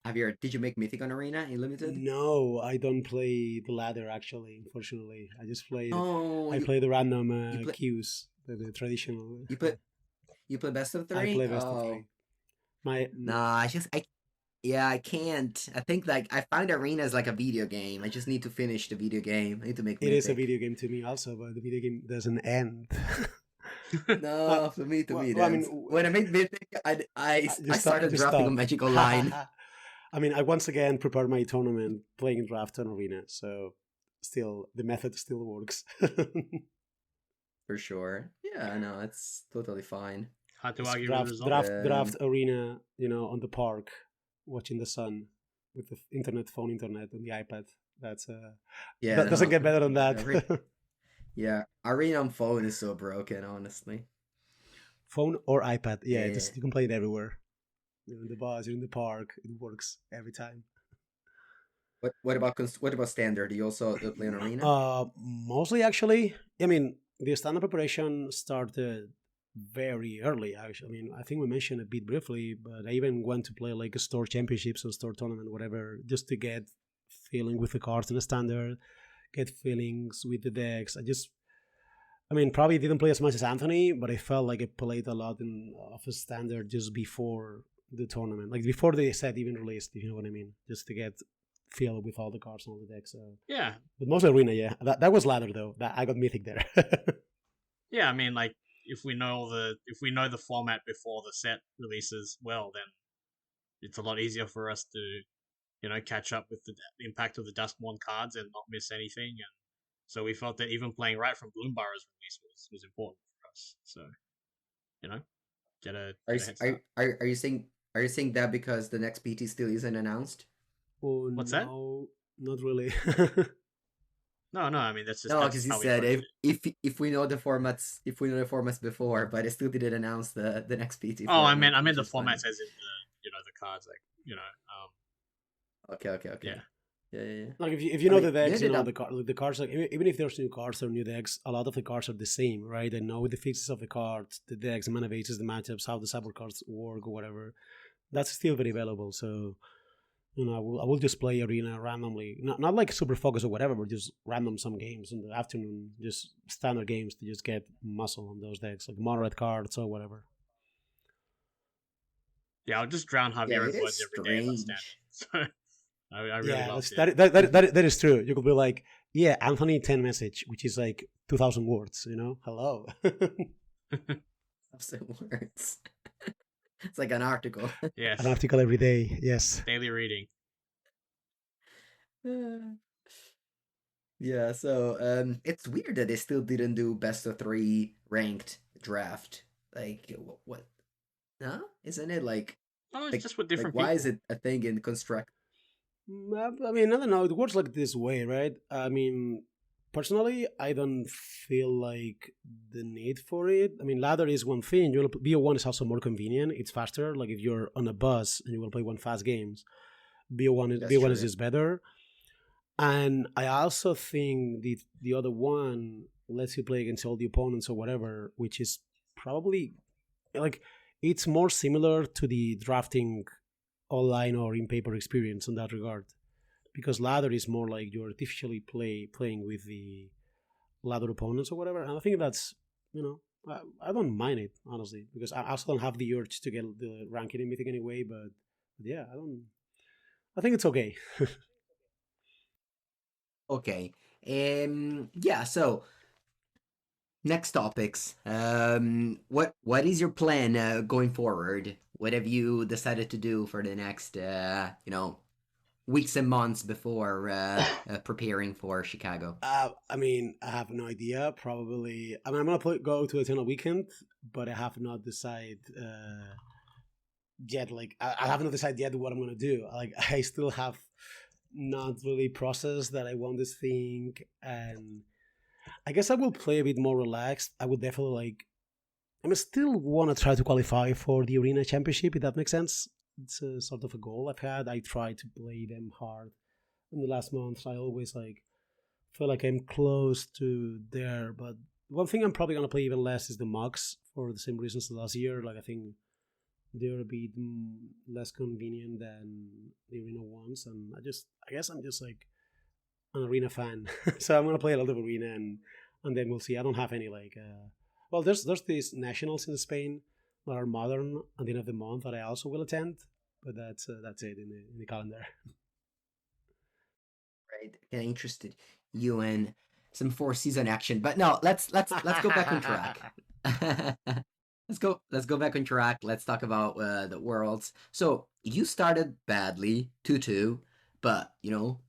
Javier, did you make mythic on arena in limited? No, I don't play the ladder actually. Unfortunately, I just played. Oh, I play the random queues, the traditional. You play best of 3? I play best of 3. Nah, I can't. I think like I find arena is like a video game. I just need to finish the video game. I need to make It mythic. is a video game to me also, but the video game doesn't end. No, for me well, it I ends. mean, When I made mythic, I started drafting a magical line. I mean, I once again prepared my tournament playing draft on arena, so still the method still works. For sure. Yeah, no, it's totally fine. Hard to argue with the result. Draft arena, on the park, watching the sun with the phone internet on the iPad. That's that doesn't get better than that. Yeah, arena on phone is so broken, honestly. Phone or iPad, yeah. Just you can play it everywhere. You're in the bus, you're in the park. It works every time. What about standard? Do you also play on arena? Mostly actually. I mean, the standard preparation started very early. Actually, I mean, I think we mentioned a bit briefly, but I even went to play like a store championships or store tournament, whatever, just to get feeling with the cards in the standard, get feelings with the decks. I mean, probably didn't play as much as Anthony, but I felt like I played a lot of a standard just before the tournament, like before the set even released, if you know what I mean, just to get feel with all the cards on the deck. So yeah, but mostly arena, yeah. That was ladder though. That I got mythic there. Yeah, I mean, like if we know the format before the set releases, well, then it's a lot easier for us to catch up with the impact of the Duskmourn cards and not miss anything. And so we felt that even playing right from Bloomburrow's release was important for us. So get a head start. Are you saying that because the next PT still isn't announced? Oh, What's no, not really. No, no. I mean, that's just No, that's because you how we said approached it. if we know the formats, if we know the formats before, but they still didn't announce the next PT Oh, I format, meant which the is funny. formats as in the cards, like Okay, okay, yeah. okay. Yeah, yeah, yeah. Like if you I know mean, the they decks, you ended know up. the cards. Like even if there's new cards or new decks, a lot of the cards are the same, right? I know the fixes of the cards, the decks, the mana bases, the matchups, how the support cards work or whatever. That's still very valuable. So I will just play arena randomly, not like super focus or whatever, but just random some games in the afternoon, just standard games to just get muscle on those decks, like moderate cards or whatever. Yeah, I'll just drown Yeah, Javier it in is words every day if I stand strange. him. So I really Yeah, loved that's it. that is true. You could be like, yeah, Anthony 10 message, which is like 2,000 words. Hello. Some words. It's like an article. An Yes, article every day. Yes. daily reading. Yeah, so it's weird that they still didn't do best of three ranked draft. Like what? Huh? Isn't it Oh, it's like just with like different why is people. it a thing in construct? I mean, I don't know. It works like this way, right? I mean, personally, I don't feel like the need for it. I mean, ladder is one thing. BO1 is also more convenient. It's faster. Like if you're on a bus and you will play one fast games, That's BO1 true. is Yeah. just better. And I also think the other one lets you play against all the opponents or whatever, which is probably like it's more similar to the drafting online or in paper experience in that regard. Because ladder is more like you're artificially playing with the ladder opponents or whatever. And I think that's I don't mind it honestly because I also don't have the urge to get the ranking in mythic anyway. But yeah, I don't. I think it's okay. Okay. Yeah, so next topics. What is your plan going forward? What have you decided to do for the next weeks and months before preparing for Chicago? I mean, I have no idea. Probably, I mean, I'm gonna go to Eternal Weekend, but I have not decided yet. Like, I have not decided yet what I'm gonna do. Like, I still have not really processed that I want this thing, and I guess I will play a bit more relaxed. I would definitely like. I still want to try to qualify for the Arena Championship. If that makes sense, it's a sort of a goal I've had. I try to play them hard in the last months. I always like feel like I'm close to there. But one thing I'm probably gonna play even less is the mugs for the same reasons as last year. Like I think they're a bit less convenient than the arena ones, and I guess I'm just like an arena fan, so I'm gonna play a lot of arena, and then we'll see. I don't have any like well, there's these nationals in Spain that are modern at the end of the month that I also will attend, but that's it in the calendar. Right? Kind of interested you in some four season action, but no. Let's go back on track. Let's go back on track. Let's talk about the worlds. So you started badly, 2-2, but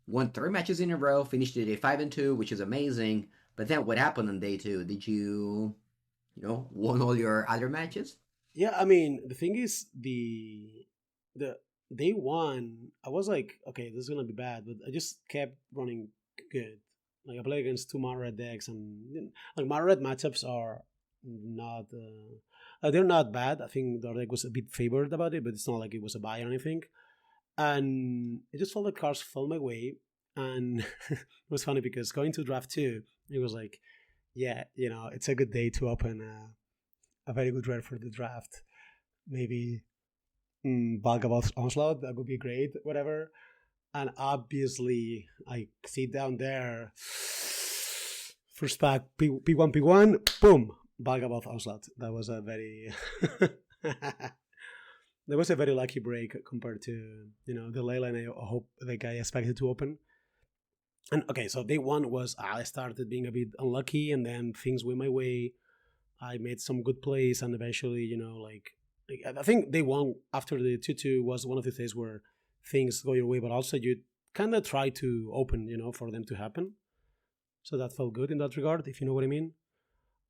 won three matches in a row, finished the day 5-2, which is amazing. But then what happened on day two? Did you won all your other matches? Yeah, I mean, the thing is, the day one, I was like, okay, this is gonna be bad, but I just kept running good. Like I play against two Mara decks, and like Mara matchups are not, they're not bad. I think the deck was a bit favored about it, but it's not like it was a buy or anything. And it just felt like cards fell my way, and it was funny because going to draft two, it was like, yeah, it's a good day to open a very good rare for the draft. Maybe Vagabond's Onslaught, that would be great, whatever. And obviously, I sit down there, first pack, P1, P1, boom, Vagabond Onslaught. That was a very. That was a very lucky break compared to the Leyline I hope the guy expected to open. And okay, so day one was I started being a bit unlucky, and then things went my way. I made some good plays, and eventually, like I think day one after the 2-2 was one of the days where things go your way, but also you kind of try to open, for them to happen. So that felt good in that regard, if you know what I mean.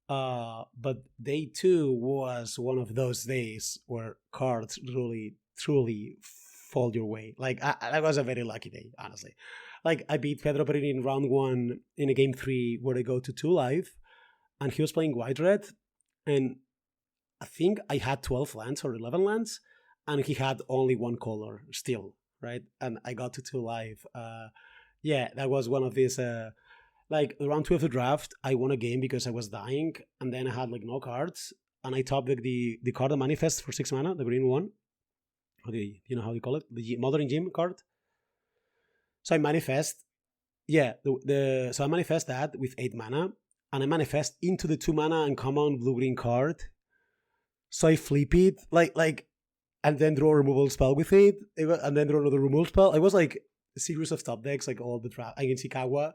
But day two was one of those days where cards really truly fall your way. Like that was a very lucky day, honestly. like I beat Pedro Pereira in round 1 in a game 3 where I go to 2 live, and he was playing white red, and I think I had 12 lands or 11 lands, and he had only one color still, right? And I got to 2 live. Yeah, that was one of these. Like around 2 of the draft, I won a game because I was dying, and then I had like no cards, and I top decked the card of Manifest for 6 mana, the green one. Or the, you know how you call it? The Modern Gym card. So I manifest. Yeah, so I manifest that with 8 mana, and I manifest into the 2 mana uncommon blue green card. So I flip it like, and then draw a removal spell with it, and then draw another removal spell. It was like a series of top decks, like all the draft against Ikawa.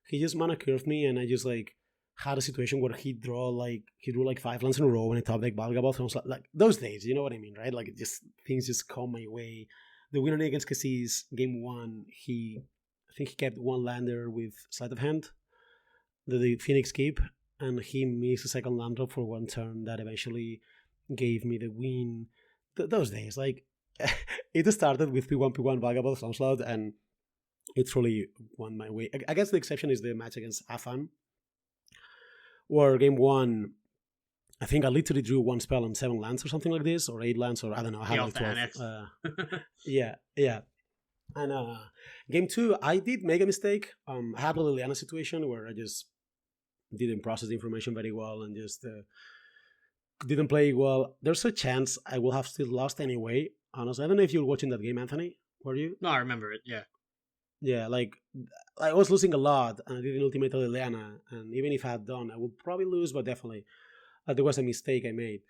He just mana curved me, and I just like had a situation where he drew like 5 lands in a row, and I top deck Valgabot. And I was like those days, you know what I mean, right? Like things just come my way. The winner against Cassis, game 1, I think he kept 1 lander with sleight of hand, the Phoenix Keep, and he missed a second land drop for 1 turn that eventually gave me the win. Those days, like it started with P1 Vagabond Onslaught, and it truly won my way. I guess the exception is the match against Afan, where game 1, I think I literally drew 1 spell on 7 lands or something like this, or 8 lands, or I don't know. I had like 12. Yeah. And game 2, I did make a mistake. I had a Liliana situation where I just didn't process the information very well and just didn't play well. There's a chance I will have still lost anyway. Honestly, I don't know if you were watching that game, Anthony. Were you? No, I remember it. Yeah. Yeah, like I was losing a lot, and I didn't ultimate Liliana. And even if I had done, I would probably lose. But definitely, there was a mistake I made.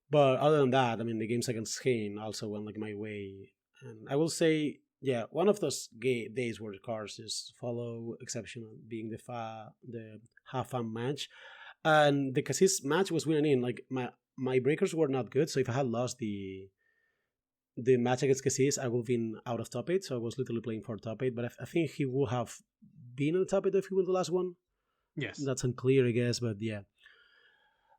But other than that, I mean, the games against Kane also went like my way. And I will say, yeah, one of those days where the cards just follow exceptional, being the half fun match. And the Cassis match was winning in. Like my breakers were not good, so if I had lost the match against Cassis, I would have been out of top 8, so I was literally playing for top 8. But I think he would have been on top 8 if he won the last one. Yes. That's unclear, I guess, but yeah.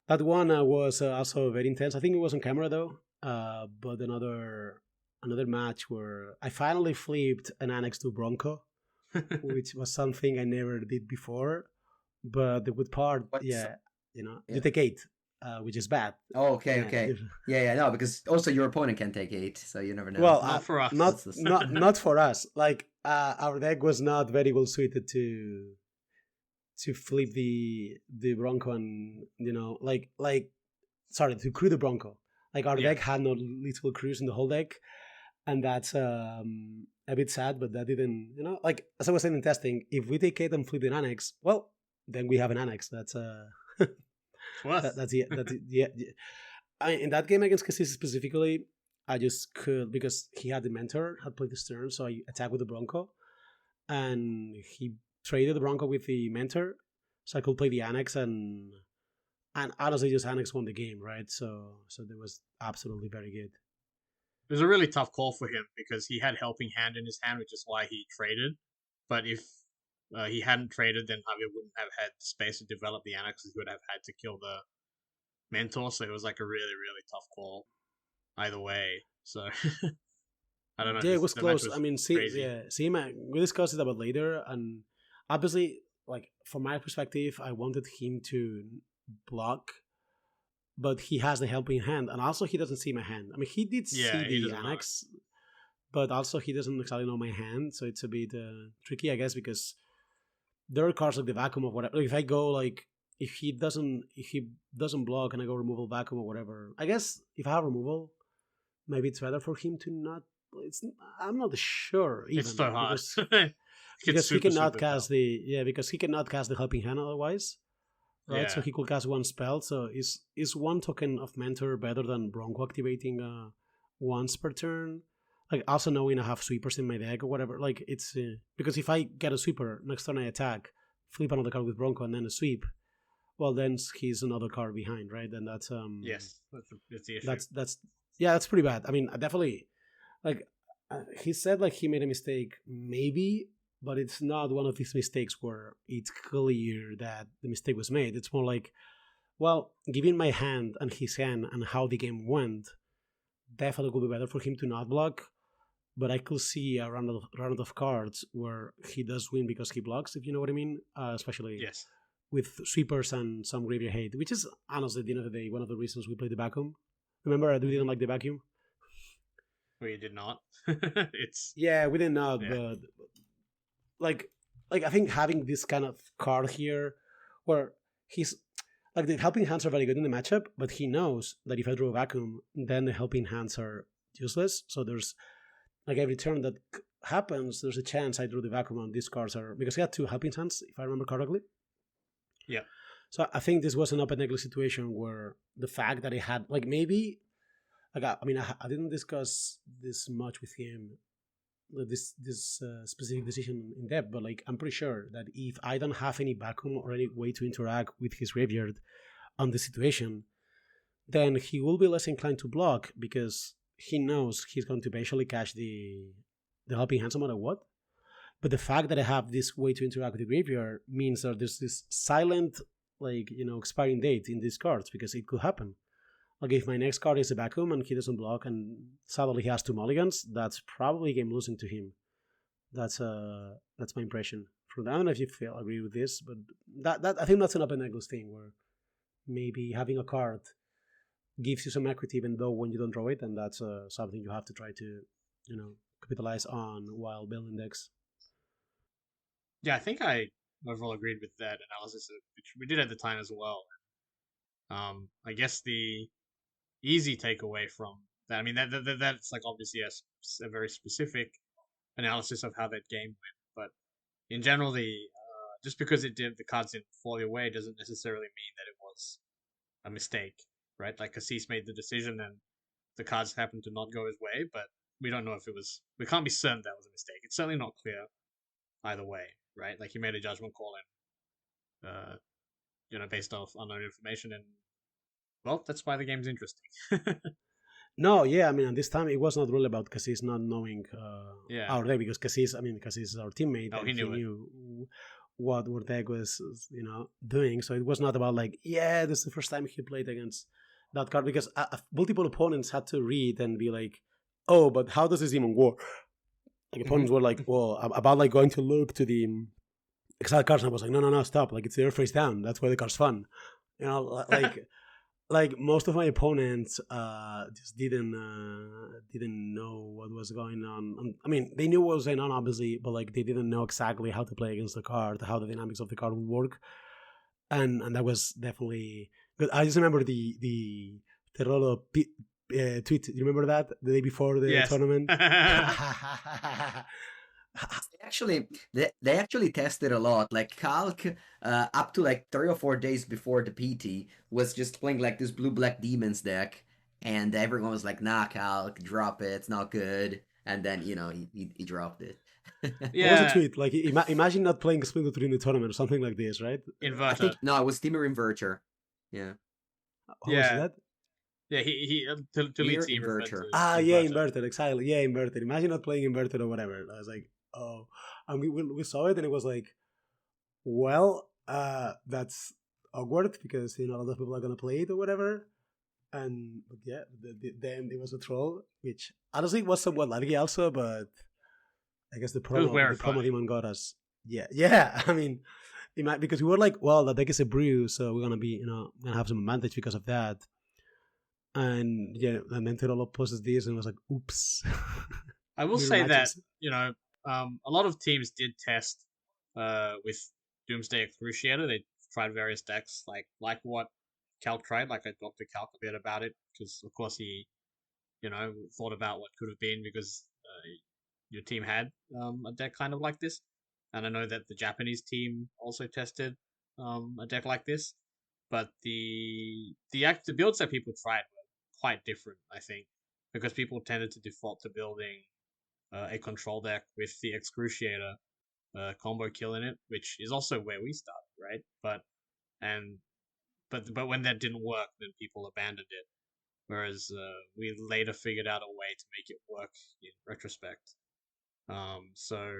That one was also very intense. I think it was on camera though. But another match where I finally flipped an Annex to Bronco, which was something I never did before. But the good part, you take 8, which is bad. Oh, okay. Yeah, no, because also your opponent can take 8, so you never know. Well, not for us. Not for us. Like our deck was not very well suited to flip the Bronco and to crew the Bronco. Like our deck had no lethal crews in the whole deck, and that's a bit sad. But that didn't, like as I was saying in testing, if we take 8 and flip an Annex, well, then we have an Annex. That's that's yeah. In that game against Cassis specifically, I just could, because he had the mentor, had played this turn, so I attacked with the Bronco, and he traded the Bronco with the mentor, so I could play the Annex, and honestly, just Annex won the game, right? So that was absolutely very good. It was a really tough call for him because he had Helping Hand in his hand, which is why he traded. But if he hadn't traded, then Javier wouldn't have had space to develop the Annexes. He would have had to kill the mentor, so it was like a really, really tough call either way. So I don't know. Yeah, it was close. I mean, we'll discuss it about later. And obviously, like from my perspective, I wanted him to block, but he has the Helping Hand, and also he doesn't see my hand. I mean, he did see the Annex, but also he doesn't exactly know my hand, so it's a bit tricky, I guess, because there are cards like the Vacuum or whatever. Like if I go like if he doesn't block and I go Removal Vacuum or whatever, I guess if I have removal, maybe it's better for him to not. I'm not sure. Even, it's so hard because he cannot cast because he cannot cast the Helping Hand otherwise. Right, so he could cast 1 spell. So is 1 token of Mentor better than Bronco activating once per turn? Like also knowing I have sweepers in my deck or whatever. Like it's because if I get a sweeper next turn I attack, flip another card with Bronco and then a sweep. Well, then he's another card behind, right? And that's yes, that's the issue. That's pretty bad. I mean, I definitely like he said like he made a mistake, maybe. But it's not one of these mistakes where it's clear that the mistake was made. It's more like, well, given my hand and his hand and how the game went, definitely would be better for him to not block. but I could see a round of cards where he does win because he blocks, if you know what I mean. Especially Yes. with sweepers and some graveyard hate, which is honestly at the end of the day one of the reasons we played the vacuum. Remember, I didn't like the vacuum. We did not. It's Yeah, we did not, yeah. but like I think having this kind of card here, where he's like the helping hands are very good in the matchup, but he knows that if I draw a vacuum, then the helping hands are useless. So there's like every turn that happens, there's a chance I drew the vacuum on these cards are because he had two helping hands, if I remember correctly. Yeah. So I think this was an open negligence situation where the fact that he had like maybe I didn't discuss this much with him this specific decision in depth, but like I'm pretty sure that if I don't have any vacuum or any way to interact with his graveyard on the situation, then he will be less inclined to block because he knows he's going to eventually catch the helping hand no matter what. But the fact that I have this way to interact with the graveyard means that there's this silent expiring date in these cards because it could happen. Like if my next card is a vacuum and he doesn't block and suddenly he has two mulligans, that's probably game losing to him. That's my impression from that. I don't know if you agree with this, but that I think that's an open necklace thing where maybe having a card gives you some equity even though when you don't draw it, and that's something you have to try to capitalize on while building decks. Yeah, I think I overall agreed with that analysis, which we did at the time as well. I guess the easy takeaway from that, I mean, that's like obviously a very specific analysis of how that game went, but in general, the just because the cards didn't fall your way doesn't necessarily mean that it was a mistake, right? Like Cassis made the decision and the cards happened to not go his way, but we don't know if it was. We can't be certain that was a mistake. It's certainly not clear either way, right? Like he made a judgment call and based off unknown information, and well, that's why the game's interesting. No, yeah, I mean, at this time it was not really about Cassis not knowing Yeah. our deck because Cassis is our teammate Oh, and he he knew it. knew what our deck was, doing. So it was not about like, yeah, this is the first time he played against that card because multiple opponents had to read and be like, oh, but how does this even work? Like opponents were like, well, about like going to look to the exile cards, and I was like, no, stop! Like it's the air face down. That's why the card's fun. Like like most of my opponents just didn't know what was going on. I mean, they knew what was going on, obviously, but like they didn't know exactly how to play against the card, how the dynamics of the card would work, and that was definitely good. I just remember the Rolo tweet. You remember that the day before the Yes. tournament? They actually tested a lot. Like Calc, up to like 3 or 4 days before the PT, was just playing like this blue black demons deck, and everyone was like, "Nah, Calc, drop it. It's not good." And then he dropped it. What was the Yeah. tweet? Like, imagine not playing Splinter 3 in the tournament or something like this, right? I Inverter. think no, it was Timur Inverter. Yeah, How was Yeah. that? Yeah. He to lead Timur team referred Inverter. to Yeah, inverter. inverted, exactly. Yeah, inverted. Imagine not playing inverted or whatever. I was like, oh, and we saw it and it was like, well, that's awkward because a lot of people are gonna play it or whatever. And but yeah, then it was a troll, which honestly was somewhat lucky also, but I guess the It was promo very the promo funny. demon got us. Yeah. I mean, because we were like, well, the deck is a brew, so we're gonna be gonna have some advantage because of that. And yeah, and then Tirolo posted this and was like, oops. I will Mirror say that matches. a lot of teams did test with Doomsday Excruciator. They tried various decks, like what Calc tried. Like I talked to Calc a bit about it because, of course, he thought about what could have been because your team had a deck kind of like this, and I know that the Japanese team also tested a deck like this, but the builds that people tried were quite different, I think, because people tended to default to building a control deck with the Excruciator combo kill in it, which is also where we started, right? And but when that didn't work, then people abandoned it. Whereas we later figured out a way to make it work in retrospect. So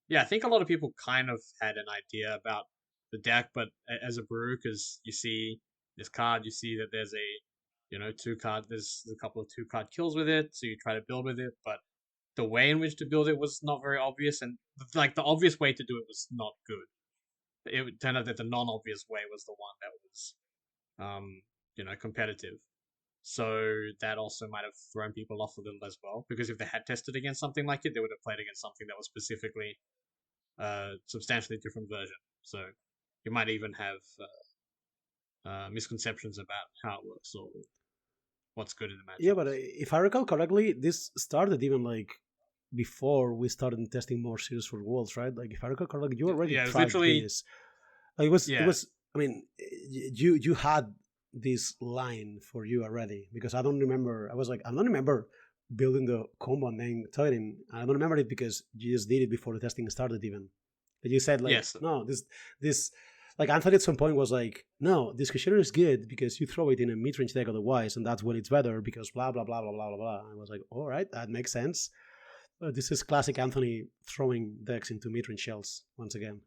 yeah, I think a lot of people kind of had an idea about the deck, but as a brew, because you see this card, you see that there's a there's a couple of 2 card kills with it, so you try to build with it, but the way in which to build it was not very obvious, and like the obvious way to do it was not good. It turned out that the non-obvious way was the one that was, competitive. So that also might have thrown people off a little as well, because if they had tested against something like it, they would have played against something that was specifically substantially different version. So you might even have misconceptions about how it works or what's good in the Yeah, but matchups. if I recall correctly, this started even like before we started testing more series for Worlds, right? Like if I recall correctly, you already Yeah, it was tried literally this. Like, it yeah, was. I mean, you had this line for you already because I don't remember. I was like, I don't remember building the combo and then toiling. I don't remember it because you just did it before the testing started even. And you said like, yes, no, this like Anthony at some point was like, no, this Kushner is good because you throw it in a mid-range deck otherwise, and that's when it's better because blah blah blah blah blah blah blah. I was like, all right, that makes sense. This is classic Anthony throwing decks into mid-range shells once again.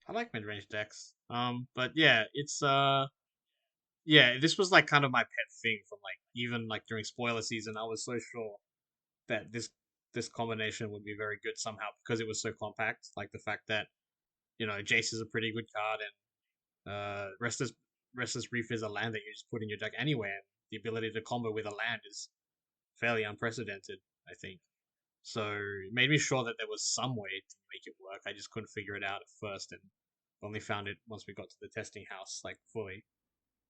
I like mid range decks. But yeah, it's yeah, this was like kind of my pet thing from like even like during spoiler season. I was so sure that this combination would be very good somehow because it was so compact. Like the fact that Jace is a pretty good card, and Restless Reef is a land that you just put in your deck anywhere. And the ability to combo with a land is fairly unprecedented, I think. So it made me sure that there was some way to make it work. I just couldn't figure it out at first, and only found it once we got to the testing house, like fully.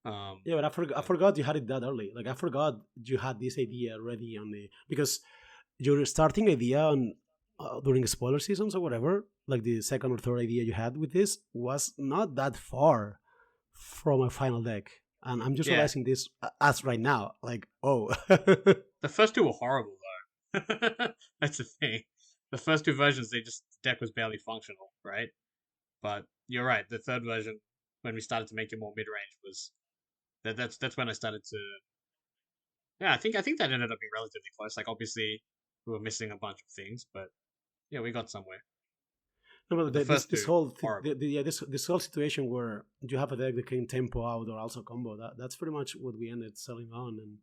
Yeah, but I But forgot you had it that early. Like I forgot you had this idea ready on the because your starting idea on during spoiler seasons or whatever, like the second or third idea you had with this was not that far from a final deck. And I'm just yeah, realizing this as right now. Like, oh, the first two were horrible though. That's the thing. The first two versions, the deck was barely functional, right? But you're right. The third version, when we started to make it more mid range, was that's when I started to. Yeah, I think that ended up being relatively close. Like obviously, we were missing a bunch of things, but yeah, we got somewhere. no, but But the first this two, whole horrible. yeah this whole situation where you have a deck that can tempo out or also combo. That's pretty much what we ended selling on, and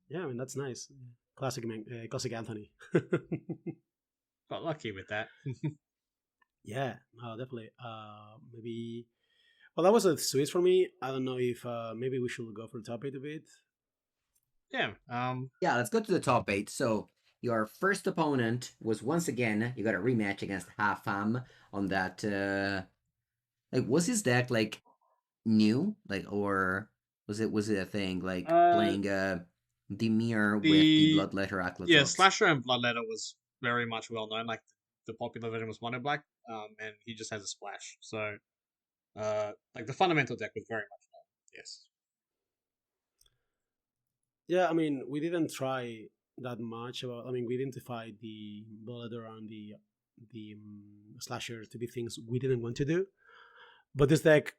yeah, I mean that's nice. Classic Anthony. Got lucky with that. Yeah, definitely. Maybe. Well, that was a Swiss for me. I don't know if maybe we should go for the top eight a bit. Yeah. Yeah, let's go to the top eight. So your first opponent was once again you got a rematch against Hafam on that. Like, was his deck like new, like, or was it a thing like Uh, playing Dimir with the the Bloodletter Atlas yeah Ox? Slasher and Bloodletter was very much well known. Like the popular version was mono black. And he just has a splash. So like the fundamental deck was very much known. Yes. Yeah, I mean, we didn't try that much about. I mean, we identified the Bulleter and the Slasher to be things we didn't want to do. But this deck,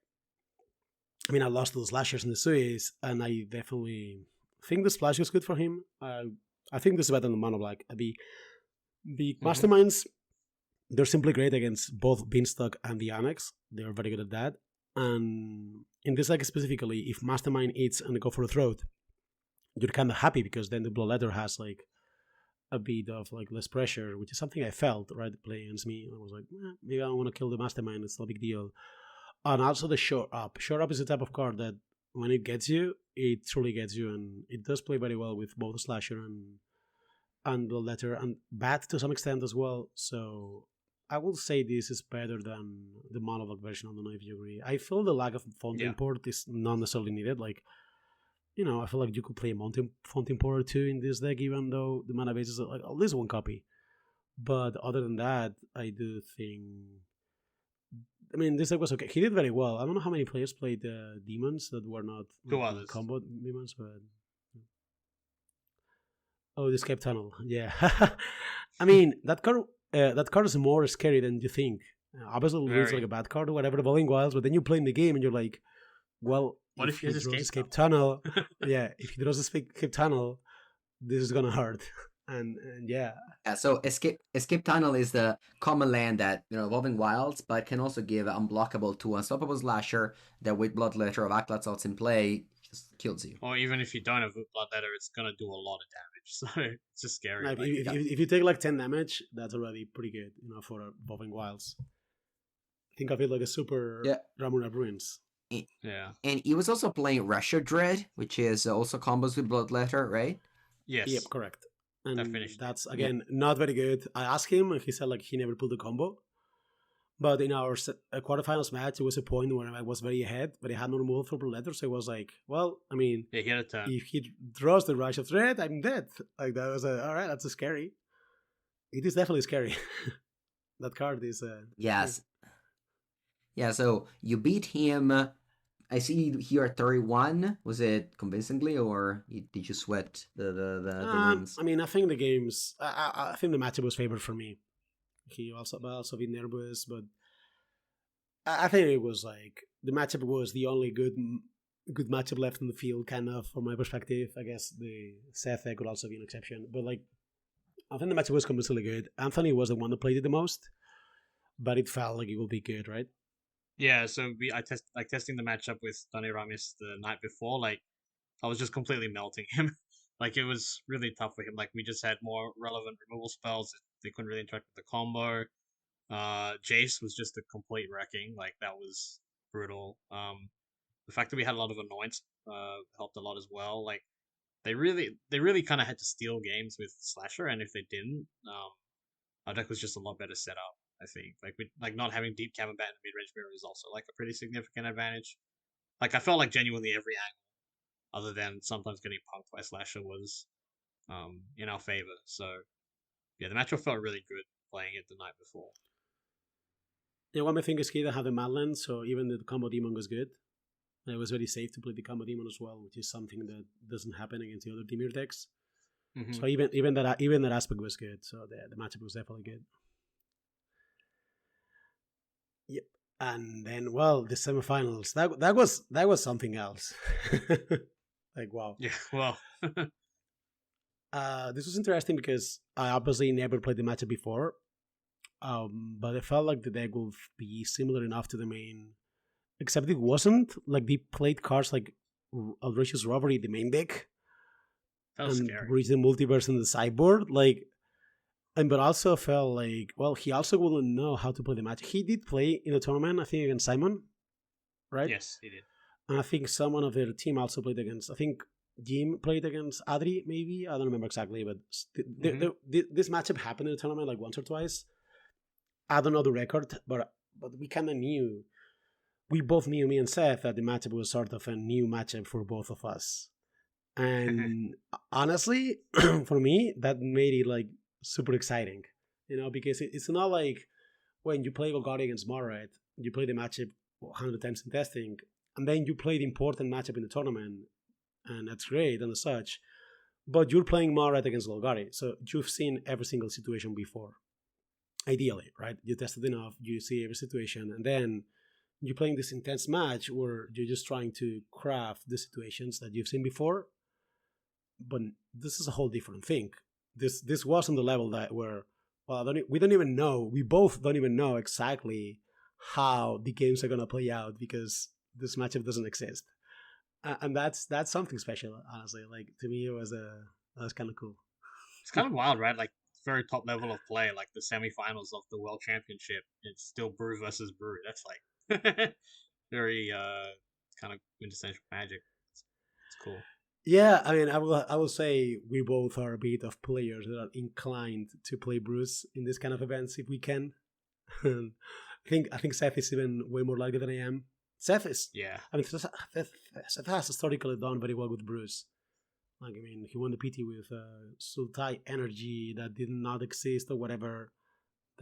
I mean, I lost those Slashers in the Swiss, and I definitely think the Splash was good for him. I think this is better than the Mono Black. The Mm-hmm. Masterminds, they're simply great against both Beanstalk and the Annex. They're very good at that. And in this deck specifically, if Mastermind eats and go for the throat, you're kind of happy because then the Bloodletter has like a bit of like less pressure, which is something I felt right playing against me. I was like, maybe I don't want to kill the Mastermind. It's not a big deal. And also the Shore Up. Shore Up is the type of card that when it gets you, it truly gets you, and it does play very well with both Slasher and Bloodletter and Bat to some extent as well. So I will say this is better than the monolog version. I don't know if you agree. I feel the lack of font Yeah. import is not necessarily needed. Like, I feel like you could play a font import or two in this deck, even though the mana base is like at least one copy. But other than that, I do think. I mean, this deck was okay. He did very well. I don't know how many players played demons that were not Two like the others. combo demons, but oh, the escape tunnel. Yeah, I mean that card is more scary than you think. Obviously, it reads like Very. a bad card or whatever, the Bowling Wilds, but then you play in the game and you're like, well, What if if he he has draws escape escape tunnel? tunnel, yeah, if he draws escape tunnel, this is gonna hurt. And yeah, Yeah, so Escape Tunnel is the common land that evolving wilds, but can also give unblockable to Unstoppable Slasher that with Bloodletter of Atlas in play just kills you. Or even if you don't have Bloodletter, it's gonna do a lot of So it's just scary. Like, Like, if you take like 10 damage, that's already pretty good, for evolving wilds. Think of it like a super Yeah. Ramuna Ruins. yeah. And he was also playing Russia Dread, which is also combos with Bloodletter, right? Yep, Yes. correct. That And finished. that's, Yeah. again, not very good. I asked him, and he said like he never pulled the combo. But in our quarterfinals match, it was a point where I was very ahead, but I had no removal for Bloodletter, so it was like, well, I mean, Yeah, he had a turn. if he draws the Rush of Dread, I'm dead. Like, that was all right, that's scary. It is definitely scary. That card is Yes. Yeah, so you beat him. I see here at 31. Was it convincingly, or did you sweat the runes? I mean, I think the games. I think the matchup was favored for me. He also been nervous, but I think it was like the matchup was the only good matchup left in the field, kind of from my perspective. I guess the Seth could also be an exception, but like I think the matchup was convincingly good. Anthony was the one that played it the most, but it felt like it would be good, right? Yeah, so testing the matchup with Donny Ramis the night before. Like, I was just completely melting him. Like, it was really tough for him. Like, we just had more relevant removal spells. They couldn't really interact with the combo. Jace was just a complete wrecking. Like, that was brutal. The fact that we had a lot of annoyance helped a lot as well. Like, they really kind of had to steal games with Slasher, and if they didn't, our deck was just a lot better set up. I think like not having deep Cavernbat and mid range mirror is also like a pretty significant advantage. Like, I felt like genuinely every angle, other than sometimes getting punked by Slasher, was in our favor. So yeah, the matchup felt really good playing it the night before. Yeah, one thing is Kida had the Madland, so even the combo demon was good. And it was very safe to play the combo demon as well, which is something that doesn't happen against the other Dimir decks. Mm-hmm. So even that aspect was good. So the matchup was definitely good. Yep. And then, well, the semifinals that was something else. Like, wow. Yeah, well, This was interesting because I obviously never played the matchup before, but I felt like the deck would be similar enough to the main, except it wasn't. Like, they played cards like Outrageous Robbery, the main deck, that was and scary. Bridge the Multiverse in the sideboard. Like, but also felt like, well, he also wouldn't know how to play the match. He did play in the tournament, I think, against Simon, right? Yes, he did. And I think someone of their team also played against, I think Jim played against Adri, maybe. I don't remember exactly, but this matchup happened in the tournament like once or twice. I don't know the record, but we kind of knew. We both knew, me and Seth, that the matchup was sort of a new matchup for both of us. And honestly, for me, that made it like super exciting, because it's not like when you play Golgari against Morat, you play the matchup 100 times in testing, and then you play the important matchup in the tournament, and that's great and such, but you're playing Morat against Golgari, so you've seen every single situation before, ideally, right? You tested enough, you see every situation, and then you're playing this intense match where you're just trying to craft the situations that you've seen before, but this is a whole different thing. This wasn't the level that where, well, we don't even know. We both don't even know exactly how the games are gonna play out because this matchup doesn't exist, and that's something special. Honestly, like, to me, that was kind of cool. It's kind of wild, right? Like, very top level of play, like the semifinals of the World Championship. It's still Brew versus Brew. That's like very kind of quintessential Magic. It's cool. Yeah, I mean, I will say we both are a bit of players that are inclined to play Bruce in this kind of events if we can. I think Seth is even way more likely than I am. Seth is, Yeah. I mean, Seth has historically done very well with Bruce. Like, I mean, he won the PT with Sultai energy that did not exist or whatever.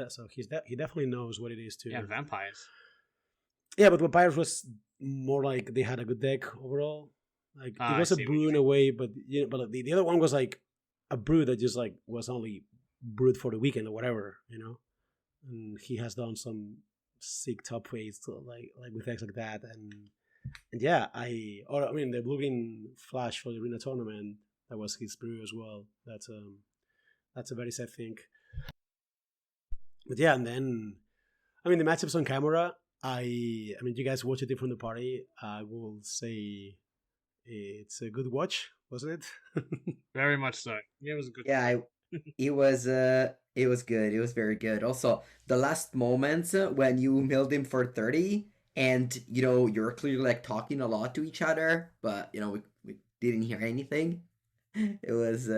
So he definitely knows what it is to. Yeah, vampires. Yeah, but Vampires was more like they had a good deck overall. Like, it was a brew in a way, but but the other one was like a brew that just like was only brewed for the weekend or whatever, And he has done some sick top ways to like with decks like that, and yeah, I mean the Bluegreen Flash for the Arena tournament, that was his brew as well. That's a very sad thing. But yeah, and then I mean the matchups on camera. I mean, you guys watched it from the party. I will say it's a good watch, wasn't it? Very much so. Yeah, it was a good Yeah, fight. it was good. It was very good. Also, the last moments when you milled him for 30 and you're clearly like talking a lot to each other, but we didn't hear anything. It was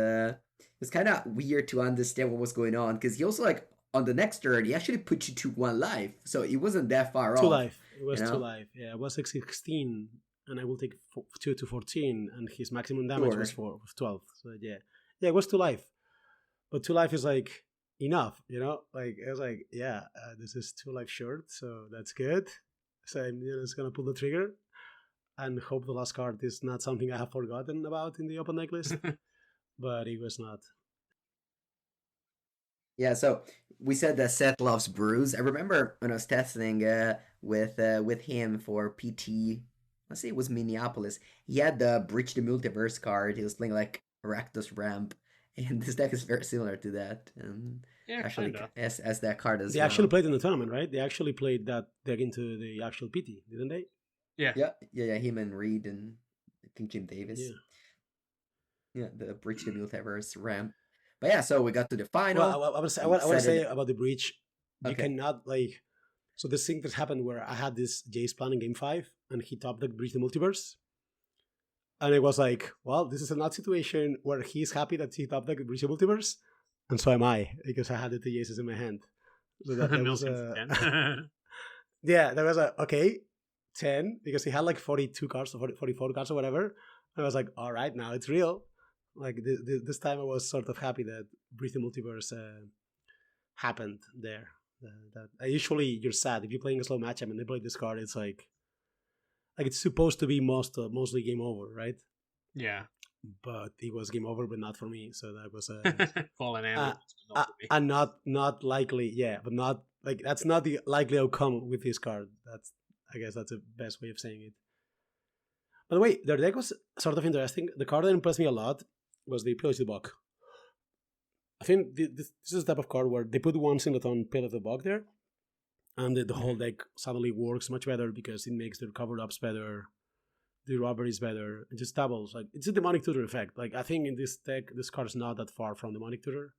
kind of weird to understand what was going on because he also like on the next turn he actually put you to one life, so it wasn't that far Two off, life. It was you two know. life. Yeah, it was like 16, and I will take 2 to 14, and his maximum damage Sure. was 12. So yeah, it was 2 life. But 2 life is like enough, Like it was like, yeah, this is 2 life short, so that's good. So I'm just gonna pull the trigger and hope the last card is not something I have forgotten about in the open deck list. But it was not. Yeah, so we said that Seth loves brews. I remember when I was testing with him for PT. Let's say it was Minneapolis. He had the Bridge the Multiverse card. He was playing like Arachnus Ramp, and this deck is very similar to that. And Yeah, actually, kinda. as that card as They actually well. played in the tournament, right? They actually played that deck into the actual PT, didn't they? Yeah. Yeah. Him and Reed and I think Jim Davis. Yeah. Yeah, the Bridge the Multiverse Ramp. But yeah, so we got to the final. Well, I We want to set say it. about the breach. You Okay. cannot like. So this thing that happened where I had this Jace plan in game 5, and he top deck breach the multiverse, and it was like, well, this is a not situation where he's happy that he top deck breach the multiverse, and so am I because I had the 2 Jaces in my hand. So that was Milton a for 10. yeah, that was a okay 10 because he had like 42 cards or 44 cards or whatever. And I was like, all right, now it's real. Like this time I was sort of happy that breach the multiverse happened there. That usually you're sad if you're playing a slow matchup and they play this card. It's like it's supposed to be mostly game over, right? Yeah. But it was game over, but not for me. So that was Fallen ambulance, but not for me. and not likely. Yeah, but not like that's not the likely outcome with this card. I guess that's the best way of saying it. By the way, their deck was sort of interesting. The card that impressed me a lot was the Pillage the Bog. I think this is the type of card where they put one Singleton Pillage the Bog there, and the whole deck suddenly works much better because it makes the covered ups better, the robberies better, it just doubles. Like it's a demonic tutor effect. Like I think in this deck, this card is not that far from demonic tutor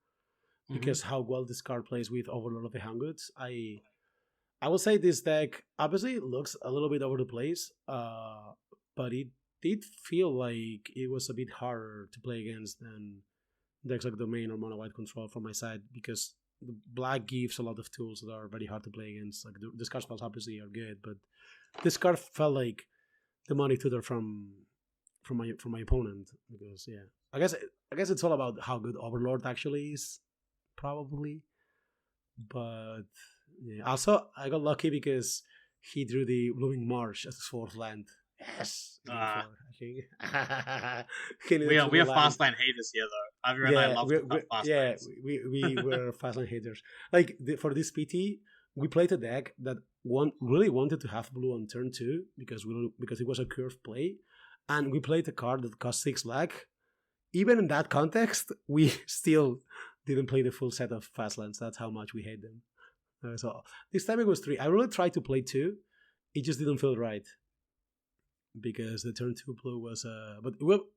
because how well this card plays with Overlord of the Hangoods. I will say this deck obviously looks a little bit over the place, but it did feel like it was a bit harder to play against than decks like Domain or Mono White Control from my side because the black gives a lot of tools that are very hard to play against. Like the discard spells obviously are good, but this card felt like the money tutor from my opponent because yeah, I guess it's all about how good Overlord actually is, probably. But yeah, also I got lucky because he drew the Blooming Marsh as his 4th land. Yes, I think we are fast line haters here though. Javier and I love to cut fast lines. we were fast line haters. Like for this PT, we played a deck that really wanted to have blue on turn 2 because it was a curved play, and we played a card that cost 6 black. Even in that context, we still didn't play the full set of fast lands. That's how much we hate them. So this time it was 3. I really tried to play 2. It just didn't feel right because the turn 2 blue was but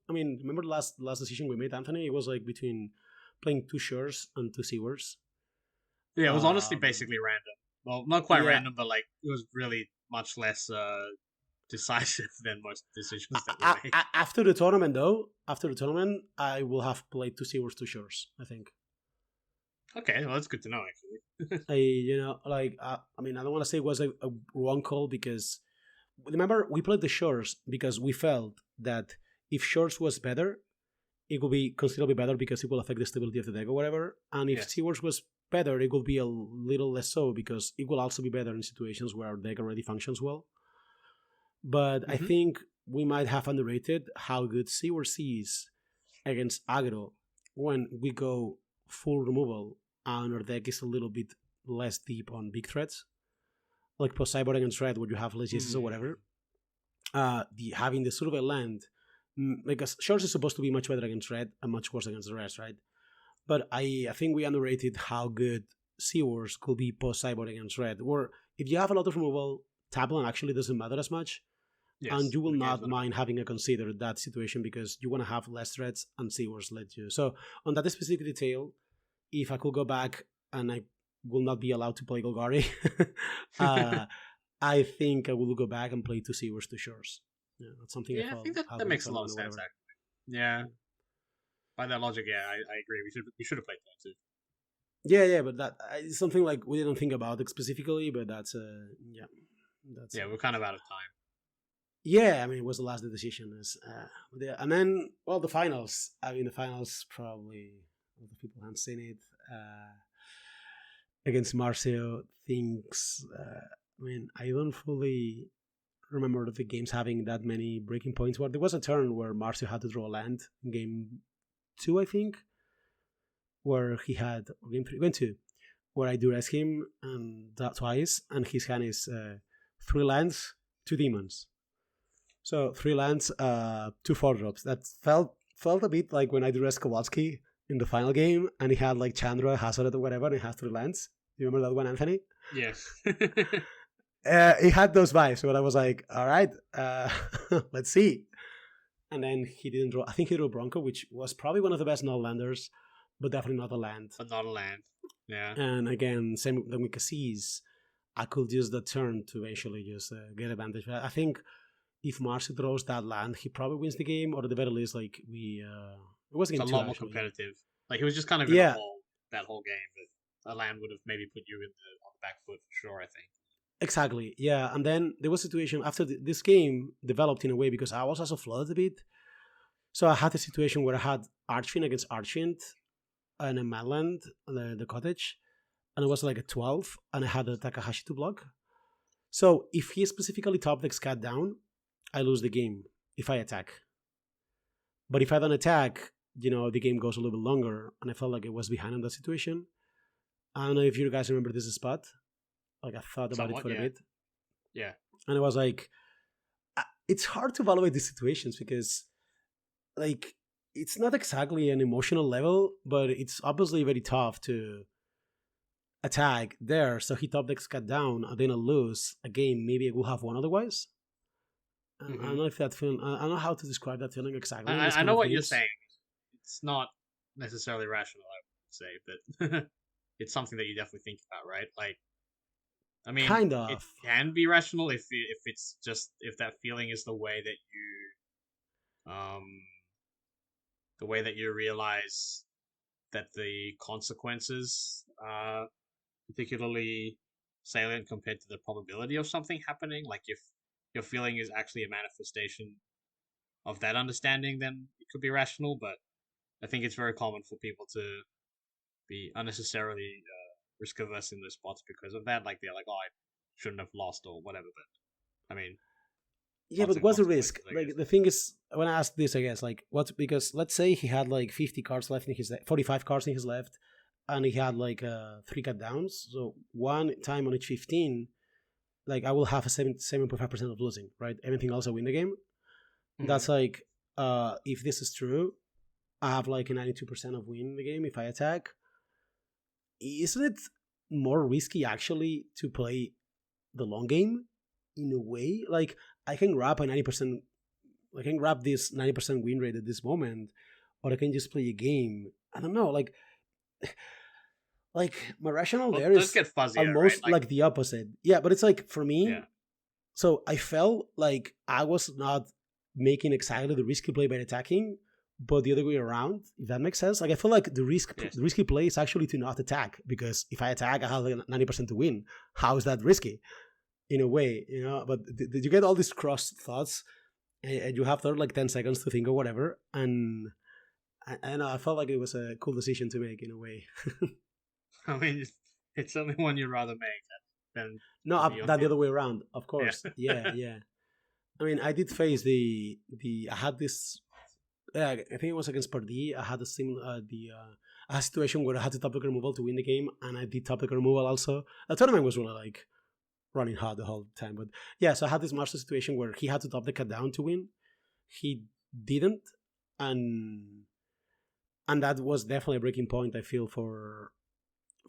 I mean, remember the last decision we made, Anthony? It was like between playing 2 Shores and 2 Seawars. Yeah, it was honestly basically random. Well, not quite random, but like it was really much less decisive than most decisions that we made. After the tournament, I will have played 2 Seawars, 2 Shores, I think. Okay, well that's good to know actually. I mean, I don't want to say it was a wrong call because remember we played the Shores because we felt that if Shores was better, it will be considerably better because it will affect the stability of the deck or whatever. And if Seawars was better, it will be a little less so because it will also be better in situations where our deck already functions well. But I think we might have underrated how good Seawars is against aggro when we go full removal and our deck is a little bit less deep on big threats, like Poseidon against Red, where you have less Jaces or whatever. Having the Survey land, because Shores is supposed to be much better against Red and much worse against the rest, right? But I think we underrated how good Seawars could be post-Cyborg against Red, where if you have a lot of removal, Tablan actually doesn't matter as much. and Yes, you will the game's not gonna mind having to consider that situation because you want to have less threats and see where's led you. So on that specific detail, if I could go back and I will not be allowed to play Golgari, uh, I think I will go back and play Two Seawars, Two Shores. Yeah, that's something I Yeah, I felt think that, had that with the makes a lot of tournament or sense. whatever. Actually, yeah. By that logic, yeah, I agree. We should have played that too. Yeah, but that it's something like we didn't think about it specifically, but that's yeah, that's Yeah, we're kind of out of time. yeah. I mean, it was the last decision, yeah. And then well, the finals. I mean, the finals probably a lot of people haven't seen it against Marcio. Things. I mean, I don't fully remember the games having that many breaking points. Where there was a turn where Marcio had to draw a land in game 2, I think, where he had game 3, game 2, where I duress him and that twice, and his hand is 3 lands, 2 demons. So 3 lands, 2 4-drops. That felt a bit like when I duress Kowalski in the final game, and he had like Chandra, Hazard, or whatever, and he has 3 lands. You remember that one, Anthony? Yes. It had those vibes, but I was like, all right, let's see. And then he didn't draw. I think he drew Bronco, which was probably one of the best null-landers, but definitely not a land. But not a land. Yeah. And again, same with Cassis, I could use the turn to eventually just get advantage. I think if Marcy draws that land, he probably wins the game, or at the very least, like it was It's game a 2 lot more actually. competitive. Like he was just kind of in Yeah, that whole game, but a land would have maybe put you on the back foot for sure. I think. exactly. Yeah, and then there was a situation after this game developed in a way because I was also flooded a bit. So I had a situation where I had Archfiend against Archfiend and a Madland, the cottage, and it was like a 12, and I had a Takahashi to block. So if he specifically top decks Cat down, I lose the game if I attack. But if I don't attack, the game goes a little bit longer, and I felt like it was behind in that situation. I don't know if you guys remember this spot. Like I thought about it for a bit. Yeah. And it was like, it's hard to evaluate these situations because, like, it's not exactly an emotional level, but it's obviously very tough to attack there. So he top decks Cat down, and then I lose a game. Maybe I will have won otherwise. I don't know if that feeling. I don't know how to describe that feeling exactly. I know what you're saying. It's not necessarily rational, I would say, but it's something that you definitely think about, right? Like, I mean, kind of. It can be rational if it's just if that feeling is the way that you realize that the consequences are particularly salient compared to the probability of something happening. Like if your feeling is actually a manifestation of that understanding, then it could be rational. But I think it's very common for people to be unnecessarily risk averse in those spots because of that. Like they're like, oh, I shouldn't have lost or whatever. But I mean, yeah, but what's the risk? Like the thing is, when I ask this, I guess, like what's because let's say he had like 50 cards left in his 45 cards in his left, and he had like 3 cut downs. So one time on each 15, like I will have a 7.5% of losing, right? Everything else I win the game. Mm-hmm. That's like if this is true, I have like a 92% of win the game if I attack. Isn't it more risky actually to play the long game in a way? Like I can grab a 90%, I can grab this 90% win rate at this moment, or I can just play a game. I don't know, like my rationale there is get fuzzier, almost right? like the opposite. Yeah, but it's like for me, so I felt like I was not making exactly the risky play by attacking, but the other way around, if that makes sense. Like I feel like the risky play is actually to not attack, because if I attack, I have like 90% to win. How is that risky? In a way, But did you get all these cross thoughts, and you have like 10 seconds to think or whatever? And I felt like it was a cool decision to make in a way. I mean, it's only one you'd rather make than that the other way around, of course. Yeah. I mean, I did face I had this. I think it was against Pardee. I had a similar I had a situation where I had to top deck removal to win the game, and I did top deck removal also. The tournament was really like running hard the whole time, but yeah. So I had this master situation where he had to top the cut down to win. He didn't, and that was definitely a breaking point, I feel, for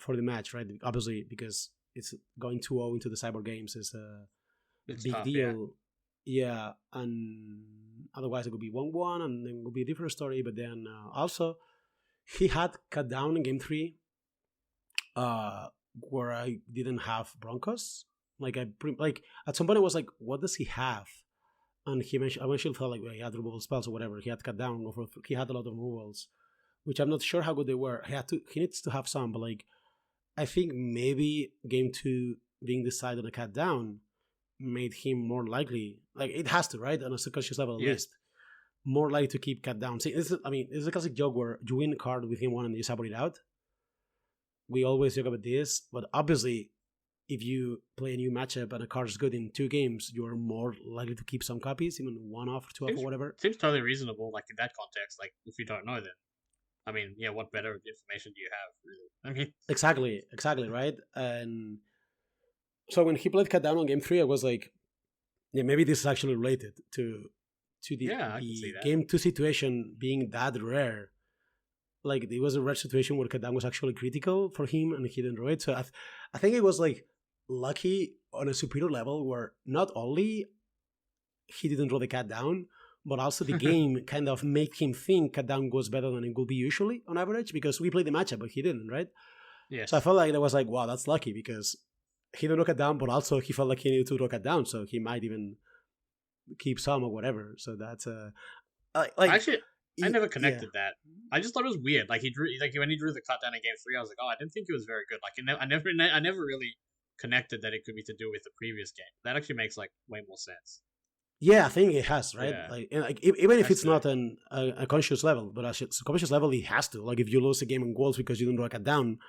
the match, right? Obviously, because it's going 2-0 into the cyber games is a big tough, deal. yeah, and otherwise it could be 1-1, and then it would be a different story. But then also he had cut down in game three, where I didn't have Broncos. Like like at some point I was like, what does he have? And I eventually felt like, well, he had removal spells or whatever. He had cut down over. He had a lot of removals, which I'm not sure how good they were. He needs to have some, but like I think maybe game two being decided on a cut down made him more likely. Like it has to, right? On a subconscious level, at least more likely to keep cut down. See, it's a classic joke where you win a card with game one and you sabot it out. We always joke about this, but obviously, if you play a new matchup and a card is good in 2 games, you're more likely to keep some copies, even 1 off or 2 off or whatever. Seems totally reasonable. Like in that context, like if you don't know, then I mean, yeah, what better information do you have, really? I mean, exactly, right? And so when he played cut down on game three, I was like, yeah, maybe this is actually related to the game two situation being that rare. Like it was a rare situation where cut down was actually critical for him and he didn't draw it. So I think it was like lucky on a superior level where not only he didn't draw the cut down, but also the game kind of made him think cut down goes better than it would be usually on average, because we played the matchup, but he didn't, right? Yeah. So I felt like that was like, wow, that's lucky, because he didn't knock it down, but also he felt like he needed to knock it down, so he might even keep some or whatever. So that's actually, I never connected that. I just thought it was weird. Like he drew, like when he drew the cut down in game three, I was like, oh, I didn't think it was very good. Like I never really connected that it could be to do with the previous game. That actually makes like way more sense. Yeah, I think it has, right? Yeah. Like even if it's not a conscious level, but at a conscious level, it has to. Like if you lose a game in goals because you didn't knock it down,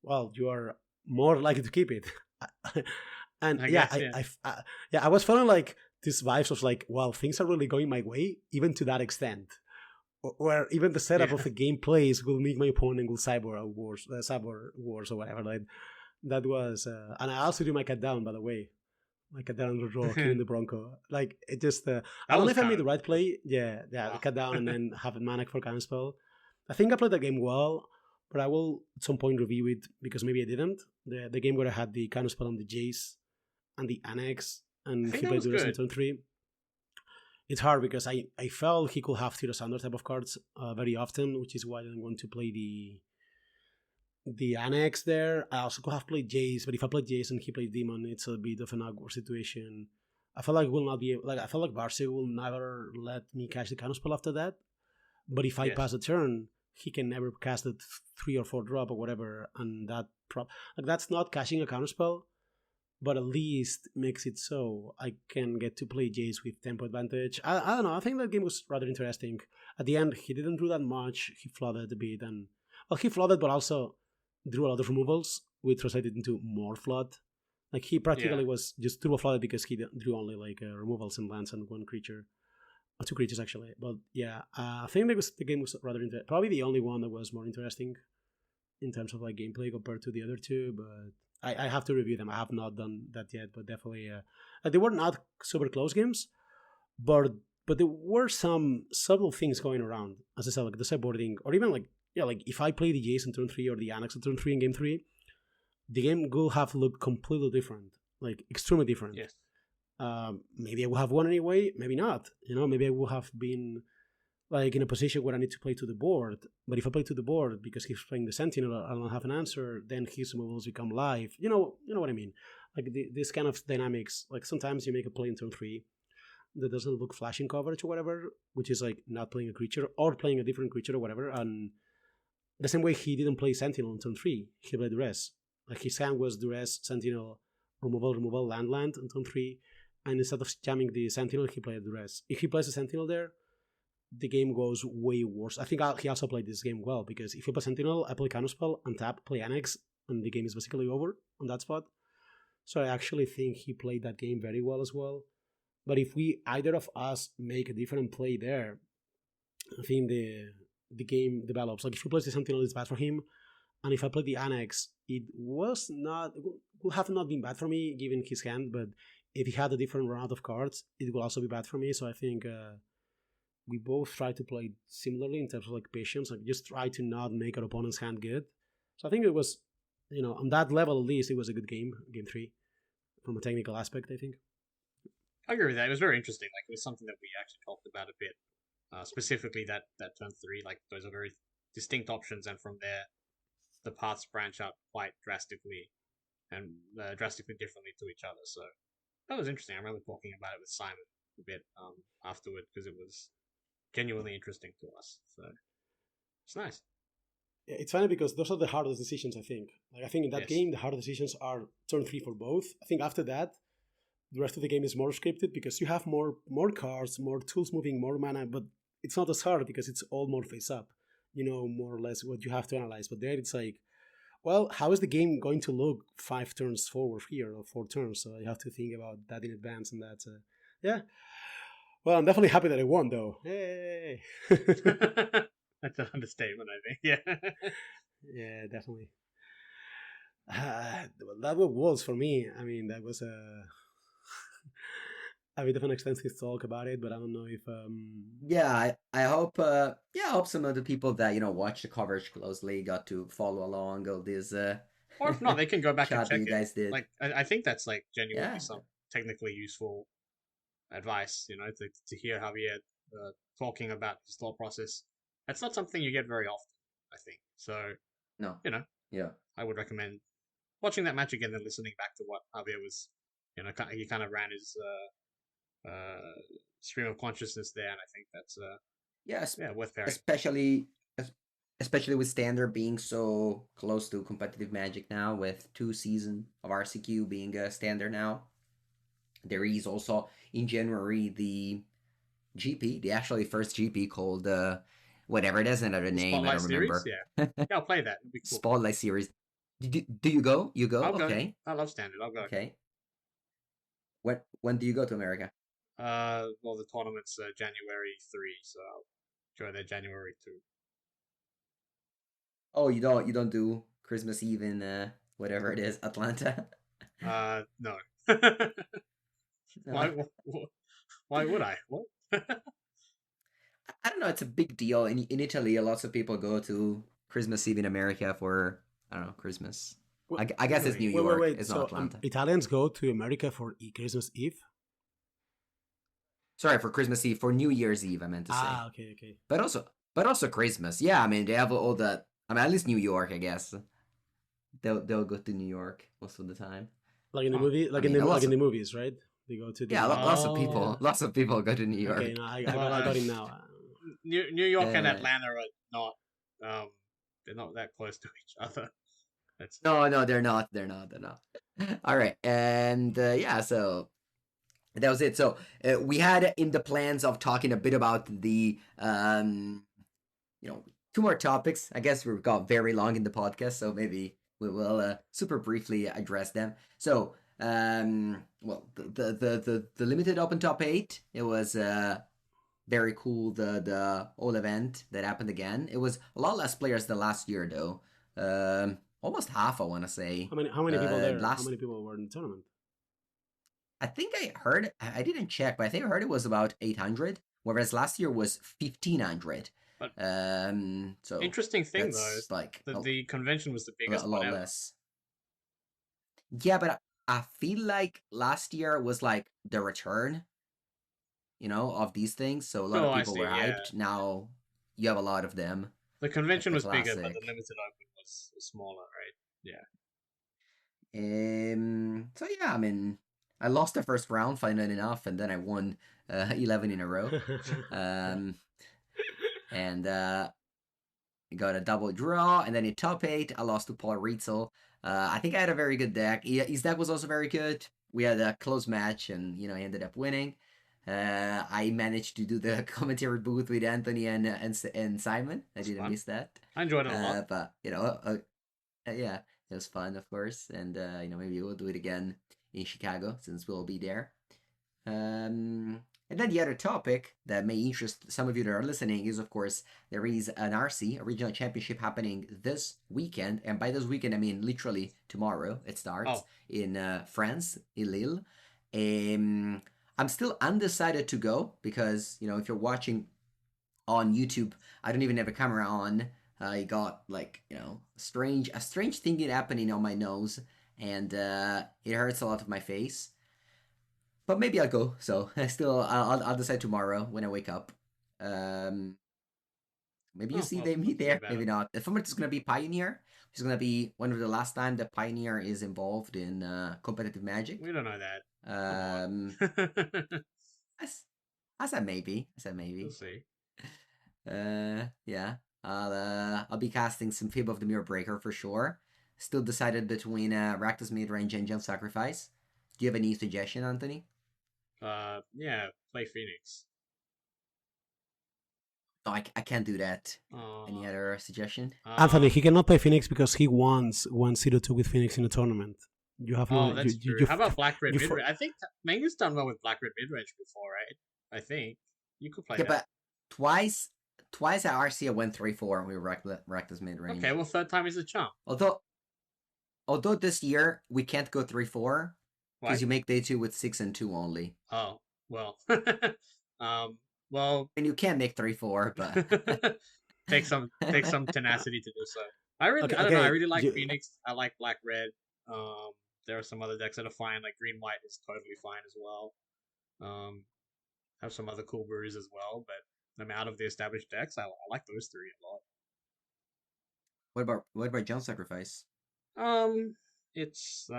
well, you are more likely to keep it. And I was feeling like these vibes of like, well, things are really going my way, even to that extent, where even the setup of the gameplays will make my opponent will cyber wars or whatever. Like that was, and I also do my cut down, by the way. Like cut down on the draw, killing the Bronco. Like it just, I don't know if I made the right play. Yeah, cut down and then have a manic for counterspell. I think I played that game well, but I will at some point review it because maybe I didn't. The game where I had the counterspell on the Jace and the Annex, and he played the rest in turn 3. It's hard because I felt he could have Tiro Sandor type of cards very often, which is why I didn't want to play the Annex there. I also could have played Jace, but if I played Jace and he played Demon, it's a bit of an awkward situation. I feel like will not be like I feel like Barcy will never let me catch the counterspell after that. But if I pass the turn, he can never cast a 3 or 4 drop or whatever, and that's not catching a counterspell, but at least makes it so I can get to play Jace with tempo advantage. I don't know. I think that game was rather interesting. At the end, he didn't do that much. He flooded a bit, and he flooded, but also drew a lot of removals, which translated into more flood. Like he practically was just turbo flooded because he drew only like removals and lands and 1 creature, 2 creatures actually. But yeah, I think the game was rather interesting. Probably the only one that was more interesting in terms of like gameplay compared to the other 2. But I have to review them. I have not done that yet, but definitely they were not super close games, but there were some subtle things going around. As I said, like the sideboarding, or even like if I play the Jace in turn 3 or the Annex in turn 3 in game 3, the game will have looked completely different, like extremely different. Yes. Maybe I will have won anyway, maybe not. Maybe I will have been like in a position where I need to play to the board. But if I play to the board because he's playing the Sentinel, I don't have an answer, then his removals become live. You know what I mean? Like this kind of dynamics. Like sometimes you make a play in turn 3 that doesn't look flashing coverage or whatever, which is like not playing a creature or playing a different creature or whatever. And the same way he didn't play Sentinel in turn 3, he played Duress. Like his hand was Duress, Sentinel, removal, land in turn 3, and instead of jamming the Sentinel, he played Duress. If he plays a Sentinel there, the game goes way worse. I think he also played this game well, because if you play Sentinel, I play Counterspell, untap, play Annex, and the game is basically over on that spot. So I actually think he played that game very well as well. But if either of us make a different play there, I think the game develops. Like if he plays the Sentinel, it's bad for him. And if I play the Annex, it would have not been bad for me given his hand, but if he had a different run out of cards, it would also be bad for me. So I think we both try to play similarly in terms of like patience, like just try to not make our opponent's hand good. So I think it was, on that level at least, it was a good game 3, from a technical aspect, I think. I agree with that. It was very interesting. Like it was something that we actually talked about a bit, specifically that turn three. Like those are very distinct options, and from there, the paths branch out quite drastically and drastically differently to each other. So that was interesting. I remember talking about it with Simon a bit afterward because it was genuinely interesting to us. So it's nice. Yeah, it's funny because those are the hardest decisions. I think. Like I think in that Yes. game, the hardest decisions are turn three for both. I think after that, the rest of the game is more scripted because you have more cards, more tools moving, more mana, but it's not as hard because it's all more face up. You know more or less what you have to analyze. But there, it's like, well, how is the game going to look 5 turns forward here or 4 turns? So you have to think about that in advance, and that's yeah. Well, I'm definitely happy that I won, though. Hey. That's an understatement, I think. Yeah. Yeah, definitely. Well, that was Wolves for me. I mean, that was a bit of an extensive talk about it, but I don't know if Yeah, I hope I hope some of the people that watch the coverage closely got to follow along all this Or if not, they can go back and chat that check you it. guys did. Like I think that's like genuinely Yeah. some technically useful advice. To hear Javier talking about his thought process. That's not something you get very often. I think so. No. You know, Yeah. I would recommend watching that match again and listening back to what Javier was. He kind of ran his stream of consciousness there, and I think that's Yes, worth pairing. especially especially with Standard being so close to competitive Magic now, with 2 season of RCQ being a Standard now. There is also in January the GP, the actually first GP called whatever it is, another The name I Spotlight don't series, remember. yeah, I'll play that. It'll be cool. Spotlight series. Do you go? You go? I'll go. Okay. I love standard. I'll go. Okay. When do you go to America? Well, the tournament's January 3, so I'll join there January 2. Oh, you don't do Christmas Eve in whatever it is, Atlanta? No. No. why? Why would I? What? I don't know. It's a big deal in Italy. Lots of people go to Christmas Eve in America for I don't know Christmas. well, I guess it's Really? New wait, wait, York. wait. It's not So Atlanta. Italians go to America for Christmas Eve? Sorry for Christmas Eve, for New Year's Eve. I meant to say, Ah, okay, okay. but also Christmas. Yeah, I mean they have all that. I mean at least New York, I guess. They'll go to New York most of the time. Like in the Huh. movie, I like in mean, the like lots in of the movies, right? They go to yeah, the lots of Oh. people, lots of people go to New Okay, York. no, Well, I got him now. New York and Uh, Atlanta are not. They're not that close to each other. That's no, they're not. They're not. They're not. All right, and yeah, so that was it. So we had in the plans of talking a bit about the two more topics. I guess we've got very long in the podcast, so maybe we will super briefly address them. So well, the limited open top 8. It was very cool. The whole event that happened again. It was a lot less players than last year though. Almost half, I want to say. How many people there? How Last many people were in the tournament? I think I heard, I didn't check, but I think I heard it was about 800, whereas last year was 1500. but So interesting thing though. that's like The convention was the a biggest lot one ever. less. Yeah, but I feel like last year was like the return, of these things. So a lot Oh, of I people see. were Yeah, hyped. Now you have a lot of them the at convention the was bigger, but the classic. limited open was smaller, right? Yeah. So yeah, I mean, I lost the first round, finally enough, and then I won 11 in a row. Um, and got a double draw, and then in top 8, I lost to Paul Rietzel. I think I had a very good deck. His deck was also very good. We had a close match, and I ended up winning. I managed to do the commentary booth with Anthony and Simon. I That's didn't fun. miss that. I enjoyed it a lot. But yeah, it was fun, of course, and maybe we'll do it again in Chicago since we'll be there. And then the other topic that may interest some of you that are listening is, of course, there is an RC, a regional championship, happening this weekend. And by this weekend, I mean literally tomorrow. It starts in France, in Lille. I'm still undecided to go because, if you're watching on YouTube, I don't even have a camera on. I got like, a strange thing happening on my nose, and it hurts a lot of my face. but maybe I'll go. So I still, I'll decide tomorrow when I wake up. Um, Maybe you Oh see well, they meet not too there. bad. Maybe not. If I'm just gonna be Pioneer, it's gonna be one of the last time the Pioneer is involved in competitive Magic. We don't know that. Come Um, on. I, s- I said maybe. I said We'll maybe. see. Yeah. I'll be casting some Fib of the Mirror Breaker for sure. Still decided between Rakdos Midrange and Jump Sacrifice. Do you have any suggestion, Anthony? Yeah, play Phoenix. No, I can't do that. Any Uh, other suggestion? Anthony, he um. cannot play Phoenix because he wants 1-0-2 with Phoenix in a tournament. You have no Oh, that's true. you How about Black Red you for, Midrange? I think Mengu's done well with Black Red Midrange before, right? I think you could play Yeah, that. but twice, twice at RC I went 3-4 with Rakdos Okay, Midrange. well, third time is a charm. Although this year we can't go 3-4 because Why? you make day 2 with 6 and 2 only. Oh, well. Well, And you can make 3-4, but take some tenacity to do so. okay, I don't know. I okay. really like Phoenix. I like Black Red. Um, there are some other decks that are fine, like Green White is totally fine as well. Um, have some other cool brews as well, but I mean, out of the established decks, I like those three a lot. what about Jump Sacrifice? Um, it's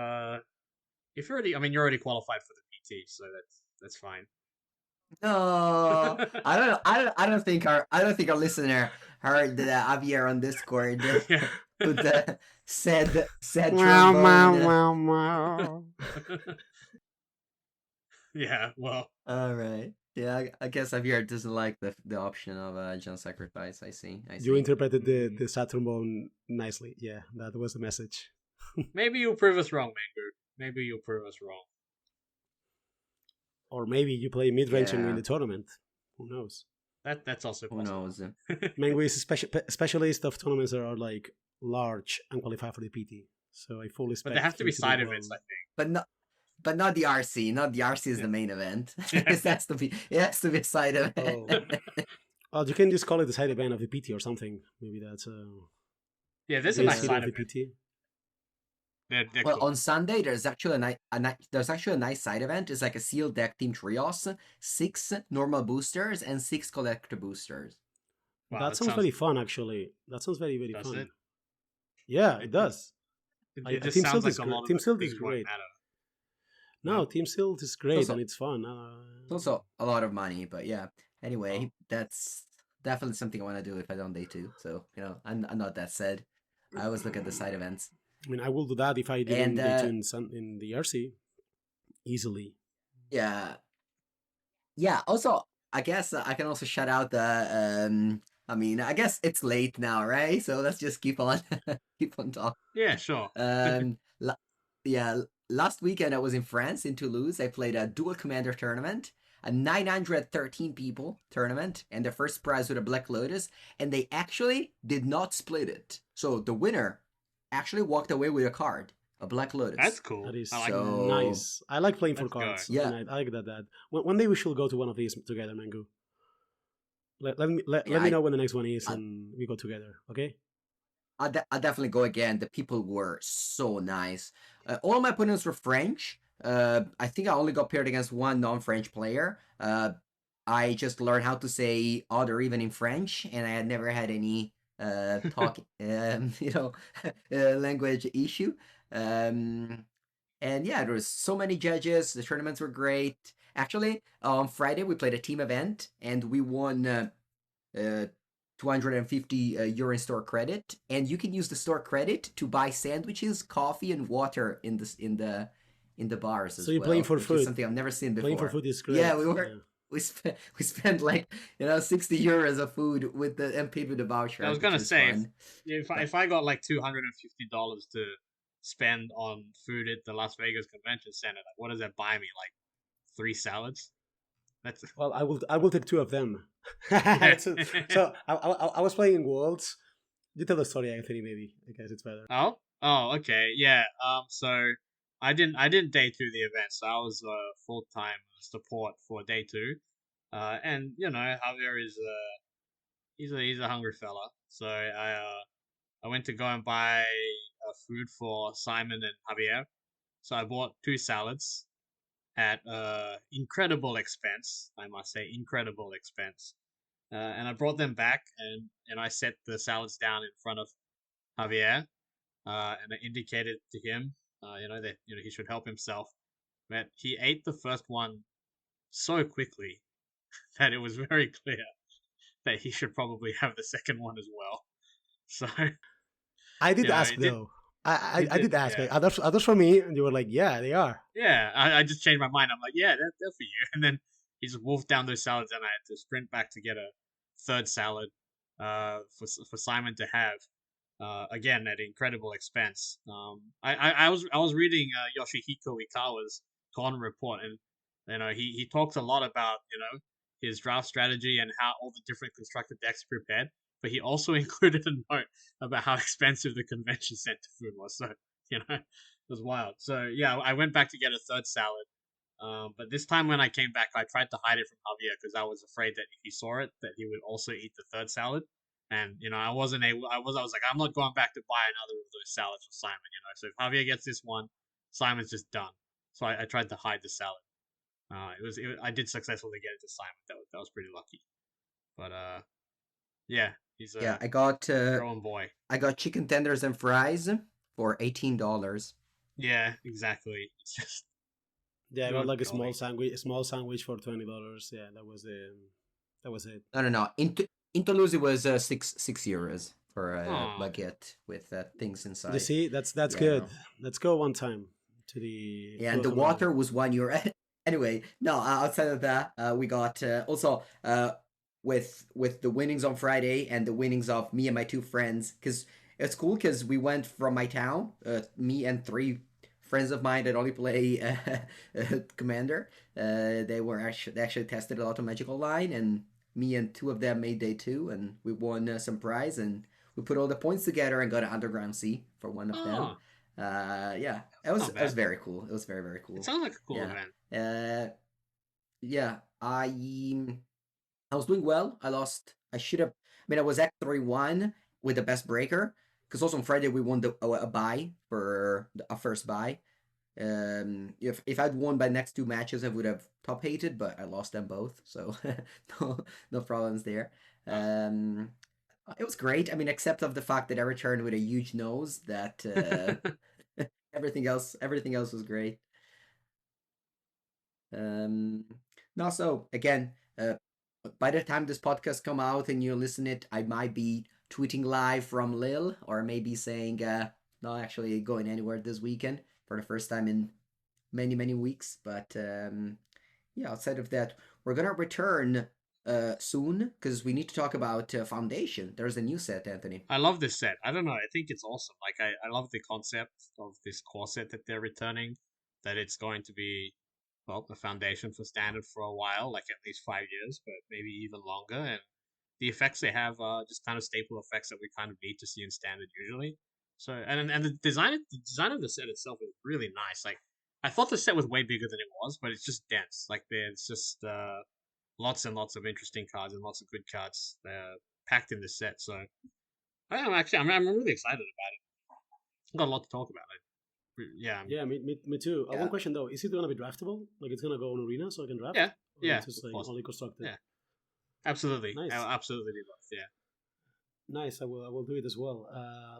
if you're already, I mean, you're already qualified for the PT, so that's fine. No, I don't think our listener heard the Javier on Discord Yeah. with the said Meow, meow, trombone. meow, meow. Yeah. Well. All right. Yeah, I guess Javier doesn't like the option of Jump Sacrifice. I see. I You see. interpreted the sad trombone nicely. Yeah, that was the message. Maybe you'll prove us wrong, Mengu. Maybe you'll prove us wrong. Or maybe you play mid range and win Yeah. the tournament. Who knows? That's also Who possible. knows? Mengu is a specialist of tournaments that are like large and qualify for the PT. So I fully expect But there have to him be do side well. events, I think. But not the RC. Not the RC is Yeah. the main event. Yeah. It has to be a side event. Oh, you can just call it the side event of the PT or something. Maybe that's Yeah, there's a the nice Yeah. city side of the event. PT. They're Well, cool. on Sunday there's actually a nice side event. It's like a sealed deck team trios, 6 normal boosters and 6 collector boosters. Wow, That that sounds sounds. very fun, actually. That sounds very, very Does fun. it? Yeah, it It it, does. it just Team sounds Silt like is a lot great. of Team the Silt is things won't great. matter. No, No. Team Silt is It's great also and it's fun. it's also a lot of money, but yeah. Oh. Anyway, that's definitely something I want to do if I don't day 2. So I'm not that sad. I always look at the side events. I mean, I will do that if I live And in Dayton in the RC easily. yeah, yeah. Also, I guess I can also shout out the. I mean, I guess it's late now, right? So let's just keep on keep on talking. Yeah, sure. Um, la- yeah. Last weekend I was in France in Toulouse. I played a dual commander tournament, a 913 people tournament, and the first prize was a Black Lotus. And they actually did not split it. So the winner actually walked away with a card, a Black That's Lotus. cool. That is I like that. So nice. I like playing for Let's go. cards, yeah, and I like that. One day we should go to one of these together, Mengu. Let yeah. me know when the next one is, I, and we go together. Okay? I'll definitely go again. The people were so nice. All my opponents were French. I think I only got paired against one non-French player. I just learned how to say other even in French, and I had never had any talk, language issue. Um, and yeah, there was so many judges. The tournaments were great. Actually, on Friday we played a team event, and we won. 250 euro in store credit, and you can use the store credit to buy sandwiches, coffee, and water in the bars So as you're playing well, for which is food. something I've never seen Playing for before. food is Yeah, great. Yeah. we spent like 60 euros of food with the and paid with the voucher, I was which gonna was say fun. if I got like $250 to spend on food at the Las Vegas Convention Center, like what does that buy me? Like 3 salads? That's Well, I will take two of them. yeah. So I was playing in Worlds. You tell the story, Anthony. Maybe I guess it's better. Oh, okay, yeah. So I didn't day two the event, so I was full time support for day two. And Javier is he's a hungry fella, so I went to go and buy food for Simon and Javier. So I bought 2 salads, at incredible expense. I must say, incredible expense. And I brought them back, and I set the salads down in front of Javier, and I indicated to him, that he should help himself. But he ate the first one so quickly that it was very clear that he should probably have the second one as well. So I did ask it did. though. You I did, did ask. yeah, Like, are those for me? And you were like, yeah, they are. yeah. I just changed my mind. I'm like, yeah, they're for you. And then he just wolfed down those salads, and I had to sprint back to get a third salad, for Simon to have. Again at incredible expense. I was reading Yoshihiko Ikawa's Gone report, and he talked a lot about his draft strategy and how all the different constructed decks prepared. But he also included a note about how expensive the convention center food was. So it was wild. So yeah, I went back to get a third salad. But this time when I came back, I tried to hide it from Javier because I was afraid that if he saw it, that he would also eat the third salad. And I wasn't able. I was like, I'm not going back to buy another of those salads for Simon. So if Javier gets this one, Simon's just done. So I tried to hide the salad. I did successfully get it to Simon. That was pretty lucky. But yeah, he's Yeah, a growing boy. I got chicken tenders and fries for $18. Yeah, exactly. It's just Yeah, I got like a golly. small sandwich for $20. Yeah, that was it. No. In Toulouse, it was €6 for a Aw. baguette with things inside. You see, that's Yeah, good. no. Let's go one time to the Yeah, and the Toulouse water Olympic. was €1. Anyway, no. Outside of that, we got also with the winnings on Friday and the winnings of me and my two friends, because it's cool because we went from my town, me and three friends of mine that only play Commander. They actually tested a lot of Magic Online, and me and two of them made day two, and we won some prize, and we put all the points together and got an Underground Sea for one of them. Oh, Yeah, that's not it was bad. very cool. It was very, very It cool. sounds like a cool Yeah. event. Yeah. I was doing well. I should have. I mean, I was at 3-1 with the best breaker, because also on Friday we won a buy for a first buy. If I'd won by next two matches, I would have top hated, but I lost them both, so no problems there. Um, it was great. I mean, except of the fact that I returned with a huge nose. That everything else was great. Um, no, so again, by the time this podcast come out and you listen it, I might be tweeting live from Lille, or maybe saying not actually going anywhere this weekend for the first time in many, many weeks. But yeah, outside of that, we're gonna return soon because we need to talk about Foundation. There's a new set, Anthony. I love this set. I don't know. I think it's awesome. Like I love the concept of this core set that they're returning. That it's going to be the foundation for standard for a while, like at least 5 years, but maybe even longer. And the effects they have are just kind of staple effects that we kind of need to see in standard usually. So and the design of the set itself is really nice. Like I thought the set was way bigger than it was, but it's just dense. Like there's just lots and lots of interesting cards and lots of good cards packed in this set. So I'm really excited about it. I've got a lot to talk about. Yeah, Yeah, me too. One Yeah. question though: is it gonna be draftable? Like it's gonna go on arena so I can draft, yeah, or yeah, it's just of like course. only constructed? Yeah, absolutely. Nice, I'll absolutely do both. Yeah. nice. I will do it as well.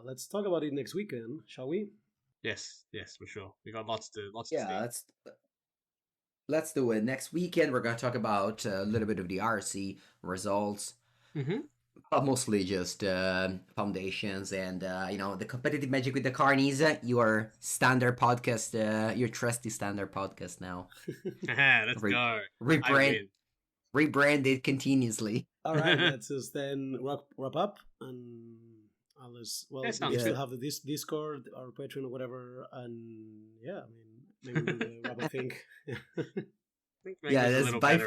Let's talk about it next weekend, shall we? Yes, for sure. We got lots to Yeah, see. let's do it. Next weekend, we're gonna talk about a little bit of the RC results, Mm-hmm. but mostly just foundations and the competitive magic with the carnies. Your standard podcast, your trusty standard podcast now. Let's Re- go. I rebrand win. rebranded continuously. All right, let's just then wrap up, and unless That sounds we still good. have the Discord or Patreon or whatever, and yeah, I mean maybe we'll do the wrap up thing. I think make Yeah, this a that's little better by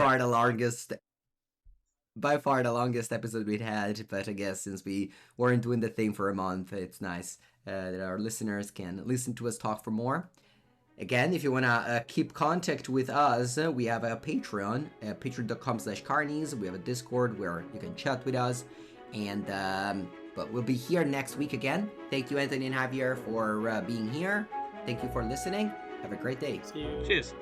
far the longest episode we'd had. But I guess since we weren't doing the thing for a month, it's nice that our listeners can listen to us talk for more. Again, if you want to keep contact with us, we have a Patreon, patreon.com/carnies. We have a Discord where you can chat with us. And but we'll be here next week again. Thank you, Anthony and Javier, for being here. Thank you for listening. Have a great day. See you. Cheers.